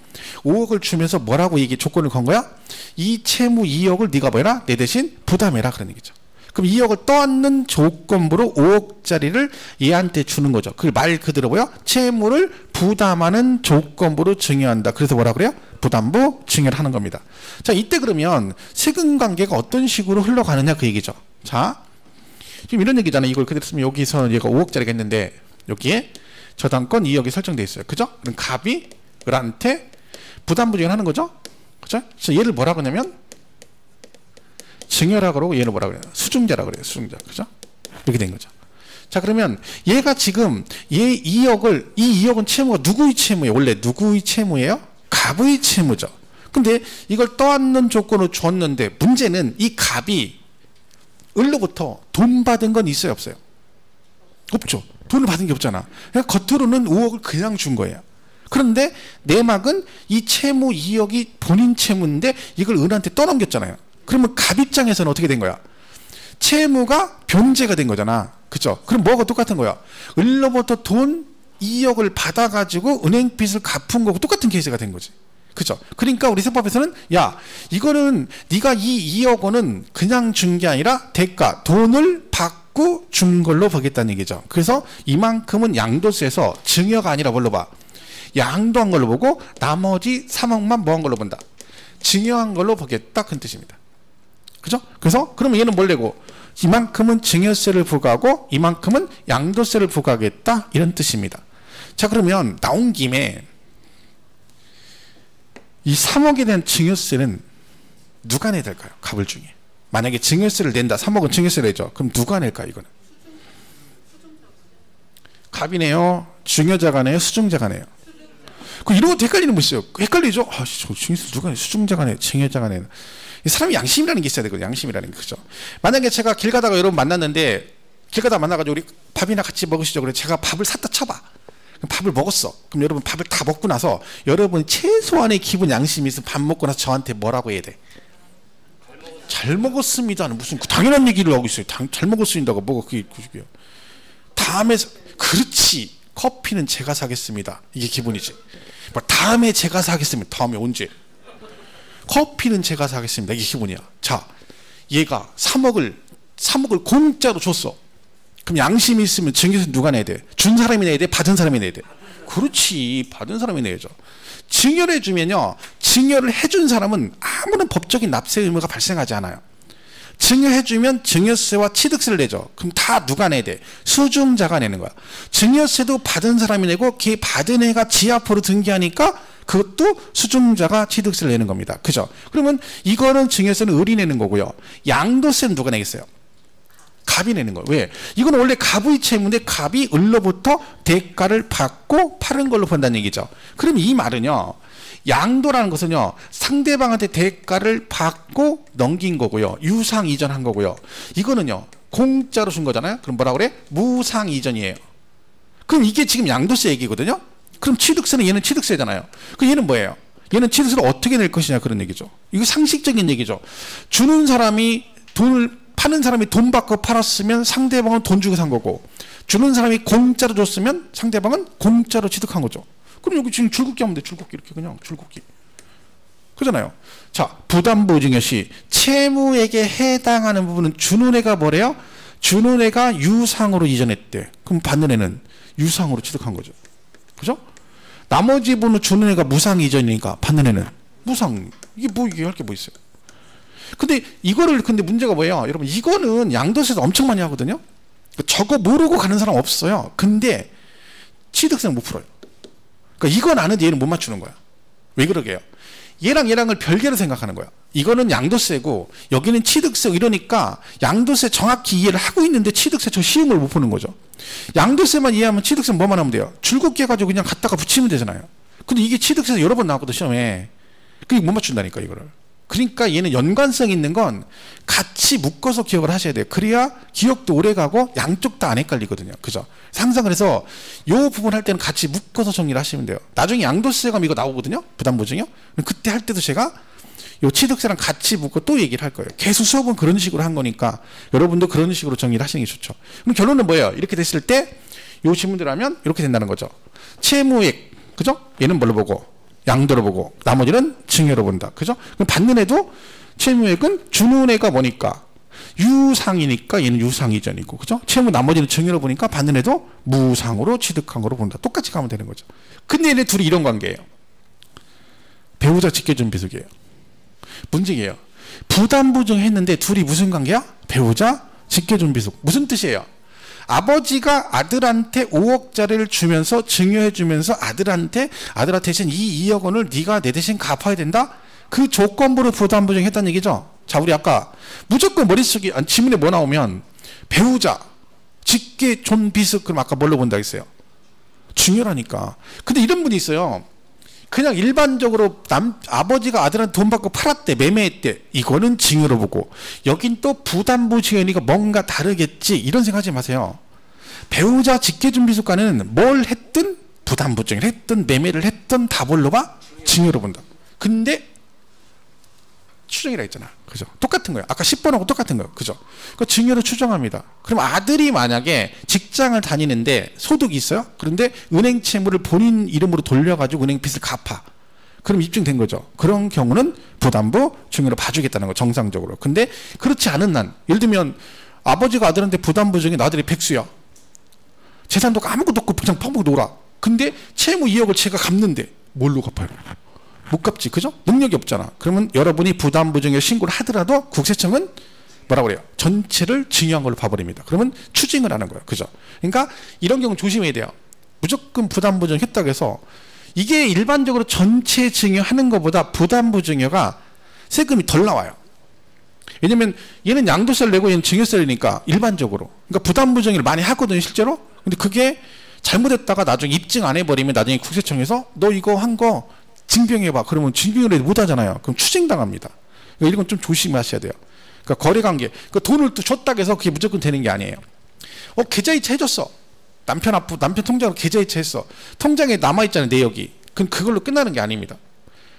5억을 주면서 뭐라고 얘기 조건을 건 거야? 이 채무 2억을 네가 뭐해라? 내 대신 부담해라 그런 얘기죠. 그럼 2억을 떠안는 조건부로 5억짜리를 얘한테 주는 거죠. 그걸 말 그대로 뭐야? 채무를 부담하는 조건부로 증여한다. 그래서 뭐라 그래요? 부담부 증여를 하는 겁니다. 자, 이때 그러면 세금 관계가 어떤 식으로 흘러가느냐 그 얘기죠. 자, 지금 이런 얘기잖아요. 이걸 그대로 쓰면 여기서 얘가 5억짜리가 있는데 여기에 저당권 2억이 설정되어 있어요. 그죠? 그럼 갑이 을한테 부담부 증여를 하는 거죠. 그죠? 그래서 얘를 뭐라고 하냐면 증여라고 그러고 얘를 뭐라고 그래요? 수증자라고 그래요. 수증자. 그죠? 이렇게 된 거죠. 자, 그러면 얘가 지금 얘 2억을 이 2억은 채무가 누구의 채무예요? 원래 누구의 채무예요? 갑의 채무죠. 근데 이걸 떠안는 조건으로 줬는데 문제는 이 갑이 을로부터 돈 받은 건 있어요, 없어요? 없죠. 돈을 받은 게 없잖아. 그러니까 겉으로는 5억을 그냥 준 거예요. 그런데 내막은 이 채무 2억이 본인 채무인데 이걸 을한테 떠넘겼잖아요. 그러면 갑 입장에서는 어떻게 된 거야? 채무가 변제가 된 거잖아. 그죠? 그럼 뭐가 똑같은 거야? 을로부터 돈 2억을 받아가지고 은행 빚을 갚은 거고 똑같은 케이스가 된 거지. 그죠? 그러니까 우리 세법에서는 야, 이거는 네가 이 2억 원은 그냥 준 게 아니라 대가, 돈을 받고 준 걸로 보겠다는 얘기죠. 그래서 이만큼은 양도세에서 증여가 아니라 뭘로 봐? 양도한 걸로 보고 나머지 3억만 뭐 한 걸로 본다? 증여한 걸로 보겠다 그런 뜻입니다. 그죠? 그래서 그러면 얘는 뭘 내고 이만큼은 증여세를 부과하고 이만큼은 양도세를 부과하겠다 이런 뜻입니다. 자, 그러면 나온 김에 이 3억에 대한 증여세는 누가 내야 될까요? 갑을 중에. 만약에 증여세를 낸다. 3억은 증여세를 내죠. 그럼 누가 낼까요? 이거는. 갑이 내요? 증여자가 내요? 수증자가 내요? 그 이런 것도 헷갈리는 분 있어요. 헷갈리죠? 아, 저 증여세 누가 내? 수증자가 내? 증여자가 내? 사람이 양심이라는 게 있어야 되거든요. 양심이라는 게. 그죠? 만약에 제가 길 가다가 여러분 만났는데 길 가다가 만나가지고 우리 밥이나 같이 먹으시죠. 그래 제가 밥을 샀다 쳐봐. 그럼 밥을 먹었어. 그럼 여러분 밥을 다 먹고 나서 여러분 최소한의 기본 양심이 있으면 밥 먹고 나서 저한테 뭐라고 해야 돼? 잘 먹었습니다는 무슨 당연한 얘기를 하고 있어요. 잘 먹었습니다가 뭐가 그게 다음에 그렇지. 커피는 제가 사겠습니다. 이게 기본이지. 다음에 제가 사겠습니다. 다음에 언제? 커피는 제가 사겠습니다. 이게 기본이야. 자, 얘가 3억을 공짜로 줬어. 그럼 양심이 있으면 증여세 누가 내야 돼? 준 사람이 내야 돼? 받은 사람이 내야 돼? 그렇지. 받은 사람이 내야죠. 증여를 해주면요. 증여를 해준 사람은 아무런 법적인 납세 의무가 발생하지 않아요. 증여해주면 증여세와 취득세를 내죠. 그럼 다 누가 내야 돼? 수증자가 내는 거야. 증여세도 받은 사람이 내고 걔 받은 애가 지 앞으로 등기하니까 그것도 수증자가 취득세를 내는 겁니다. 그죠? 그러면 이거는 증여세는 을이 내는 거고요. 양도세는 누가 내겠어요? 갑이 내는 거예요. 왜? 이건 원래 갑의 채무인데 갑이 을로부터 대가를 받고 파는 걸로 본다는 얘기죠. 그럼 이 말은요. 양도라는 것은요. 상대방한테 대가를 받고 넘긴 거고요. 유상 이전한 거고요. 이거는요. 공짜로 준 거잖아요. 그럼 뭐라 그래? 무상 이전이에요. 그럼 이게 지금 양도세 얘기거든요. 그럼 취득세는 얘는 취득세잖아요. 그럼 얘는 뭐예요? 얘는 취득세를 어떻게 낼 것이냐 그런 얘기죠. 이거 상식적인 얘기죠. 주는 사람이 파는 사람이 돈 받고 팔았으면 상대방은 돈 주고 산 거고 주는 사람이 공짜로 줬으면 상대방은 공짜로 취득한 거죠. 그럼 여기 지금 줄긋기 하면 돼. 줄긋기 이렇게 그냥 줄긋기. 그잖아요. 자, 부담부 증여 시 채무에게 해당하는 부분은 주는 애가 뭐래요? 주는 애가 유상으로 이전했대. 그럼 받는 애는 유상으로 취득한 거죠. 그죠? 나머지 부분은 주는 애가 무상 이전이니까 받는 애는 무상. 이게 뭐 이게 할 게 뭐 있어요? 근데 근데 문제가 뭐예요? 여러분 이거는 양도세에서 엄청 많이 하거든요. 저거 모르고 가는 사람 없어요. 근데 취득세는 못 풀어요. 그러니까 이건 아는데 얘는 못 맞추는 거야. 왜 그러게요? 얘랑을 별개로 생각하는 거야. 이거는 양도세고 여기는 취득세 이러니까 양도세 정확히 이해를 하고 있는데 취득세 저 쉬운 걸 못 푸는 거죠. 양도세만 이해하면 취득세 뭐만 하면 돼요? 줄긋기 해가지고 그냥 갖다가 붙이면 되잖아요. 근데 이게 취득세에서 여러 번 나왔거든 시험에. 그게 못 맞춘다니까 이거를. 그러니까 얘는 연관성 있는 건 같이 묶어서 기억을 하셔야 돼요. 그래야 기억도 오래 가고 양쪽 다 안 헷갈리거든요. 그죠? 항상 그래서 요 부분 할 때는 같이 묶어서 정리를 하시면 돼요. 나중에 양도세감 이거 나오거든요. 부담보증이요. 그때 할 때도 제가 요 취득세랑 같이 묶고 또 얘기를 할 거예요. 계속 수업은 그런 식으로 한 거니까 여러분도 그런 식으로 정리를 하시는 게 좋죠. 그럼 결론은 뭐예요? 이렇게 됐을 때 요 질문들 하면 이렇게 된다는 거죠. 채무액, 그죠? 얘는 뭘로 보고? 양도로 보고 나머지는 증여로 본다. 그죠? 그럼 받는 애도 채무액은 주는 애가 뭐니까? 유상이니까 얘는 유상이전이고, 그죠? 채무 나머지는 증여로 보니까 받는 애도 무상으로 취득한 거로 본다. 똑같이 가면 되는 거죠. 근데 얘네 둘이 이런 관계예요. 배우자 직계준 비속이에요. 문제예요. 부담보증 했는데 둘이 무슨 관계야? 배우자 직계준 비속. 무슨 뜻이에요? 아버지가 아들한테 5억짜리를 주면서 증여해주면서 아들한테 대신 이 2억 원을 네가 내 대신 갚아야 된다? 그 조건부로 부담보증 했다는 얘기죠. 자, 우리 아까 무조건 머릿속에 지문에 뭐 나오면 배우자 직계존 비속, 그럼 아까 뭘로 본다 했어요? 증여라니까. 근데 이런 분이 있어요. 그냥 일반적으로 아버지가 아들한테 돈 받고 팔았대, 매매했대. 이거는 증여로 보고, 여긴 또 부담보증이니까 뭔가 다르겠지, 이런 생각하지 마세요. 배우자 직계준비속가는 뭘 했든 부담보증을 했든 매매를 했든 다 뭘로 봐? 증여로 본다. 근데 추정이라 했잖아. 그죠? 똑같은 거예요. 아까 10번하고 똑같은 거예요. 그죠? 그 증여로 추정합니다. 그럼 아들이 만약에 직장을 다니는데 소득이 있어요? 그런데 은행 채무를 본인 이름으로 돌려가지고 은행 빚을 갚아. 그럼 입증된 거죠. 그런 경우는 부담부 증여로 봐주겠다는 거, 정상적으로. 근데 그렇지 않은 난, 예를 들면 아버지가 아들한테 부담부 중에 아들이 백수야. 재산도 아무것도 없고 그냥 펑펑 놀아. 근데 채무 2억을 제가 갚는데 뭘로 갚아요? 못 갚지, 그죠? 능력이 없잖아. 그러면 여러분이 부담부증에 신고를 하더라도 국세청은 뭐라고 그래요? 전체를 증여한 걸로 봐버립니다. 그러면 추징을 하는 거예요. 그죠? 그러니까 이런 경우 조심해야 돼요. 무조건 부담부증 했다고 해서 이게 일반적으로 전체 증여하는 것보다 부담부증여가 세금이 덜 나와요. 왜냐면 얘는 양도세를 내고 얘는 증여세를 내니까 일반적으로. 그러니까 부담부증을 많이 하거든요, 실제로. 근데 그게 잘못했다가 나중에 입증 안 해버리면 나중에 국세청에서 너 이거 한 거 증빙해봐. 그러면 증빙을 해도 못하잖아요. 그럼 추징당합니다. 이런 건 좀 조심하셔야 돼요. 그러니까 거래관계. 그러니까 돈을 또 줬다고 해서 그게 무조건 되는 게 아니에요. 계좌이체 해줬어. 남편 통장으로 계좌이체 했어. 통장에 남아있잖아요, 내역이. 그럼 그걸로 끝나는 게 아닙니다.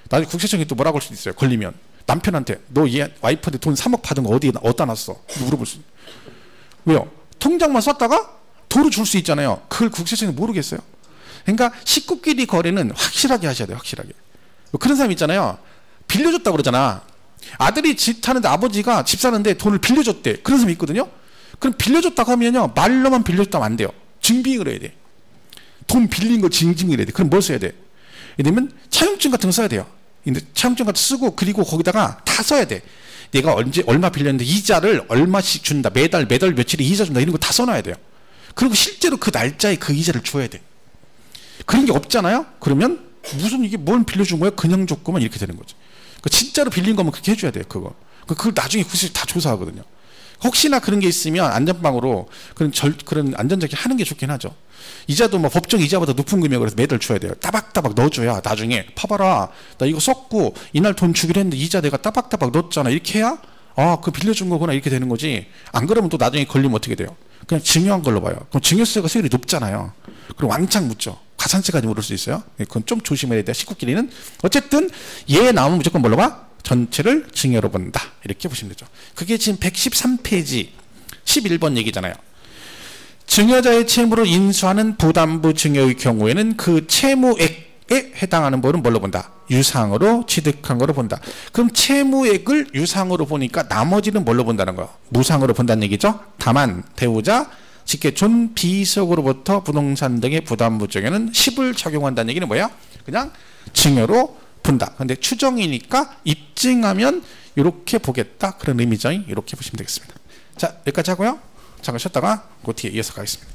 나중에 국세청이 또 뭐라고 할 수도 있어요. 걸리면. 남편한테 너 얘 와이프한테 돈 3억 받은 거 어디다 놨어? 물어볼 수 있어요. 왜요? 통장만 썼다가 도로 줄 수 있잖아요. 그걸 국세청이 모르겠어요. 그러니까 식구끼리 거래는 확실하게 하셔야 돼요. 확실하게. 그런 사람 있잖아요. 빌려줬다고 그러잖아. 아들이 집 사는데 아버지가 집 사는데 돈을 빌려줬대. 그런 사람이 있거든요. 그럼 빌려줬다고 하면요, 말로만 빌려줬다면 안 돼요. 증빙을 해야 돼. 돈 빌린 거 증빙을 해야 돼. 그럼 뭘 써야 돼? 예를 들면 차용증 같은 거 써야 돼요. 근데 차용증 같은 거 쓰고, 그리고 거기다가 다 써야 돼. 내가 언제 얼마 빌렸는데 이자를 얼마씩 준다. 매달 며칠에 이자 준다. 이런 거 다 써놔야 돼요. 그리고 실제로 그 날짜에 그 이자를 줘야 돼. 그런 게 없잖아요. 그러면 무슨 이게 뭘 빌려준 거야? 그냥 줬구만, 이렇게 되는 거죠. 진짜로 빌린 거면 그렇게 해줘야 돼요. 그걸 나중에 국세청 다 조사하거든요. 혹시나 그런 게 있으면 안전빵으로 그런 안전자기 하는 게 좋긴 하죠. 이자도 뭐 법정 이자보다 높은 금액을 해서 매달 줘야 돼요. 따박따박 넣어줘야 나중에 봐봐라, 나 이거 썼고 이날 돈 주기로 했는데 이자 내가 따박따박 넣었잖아. 이렇게 해야 그거 빌려준 거구나, 이렇게 되는 거지. 안 그러면 또 나중에 걸리면 어떻게 돼요? 그냥 증여한 걸로 봐요. 그럼 증여세가 세율이 높잖아요. 그럼 왕창 묻죠. 가산세까지 물을 수 있어요. 그건 좀 조심해야 돼요. 식구끼리는. 어쨌든 얘 나오면 무조건 뭘로 봐? 전체를 증여로 본다. 이렇게 보시면 되죠. 그게 지금 113페이지 11번 얘기잖아요. 증여자의 채무를 인수하는 부담부 증여의 경우에는 그 채무액에 해당하는 부분은 뭘로 본다? 유상으로 취득한 거로 본다. 그럼 채무액을 유상으로 보니까 나머지는 뭘로 본다는 거야? 무상으로 본다는 얘기죠. 다만 배우자 직계존 비속으로부터 부동산 등의 부담부 증여는 10을 적용한다는 얘기는 뭐야? 그냥 증여로 본다. 근데 추정이니까 입증하면 이렇게 보겠다. 그런 의미죠. 이렇게 보시면 되겠습니다. 자, 여기까지 하고요. 잠깐 쉬었다가 그 뒤에 이어서 가겠습니다.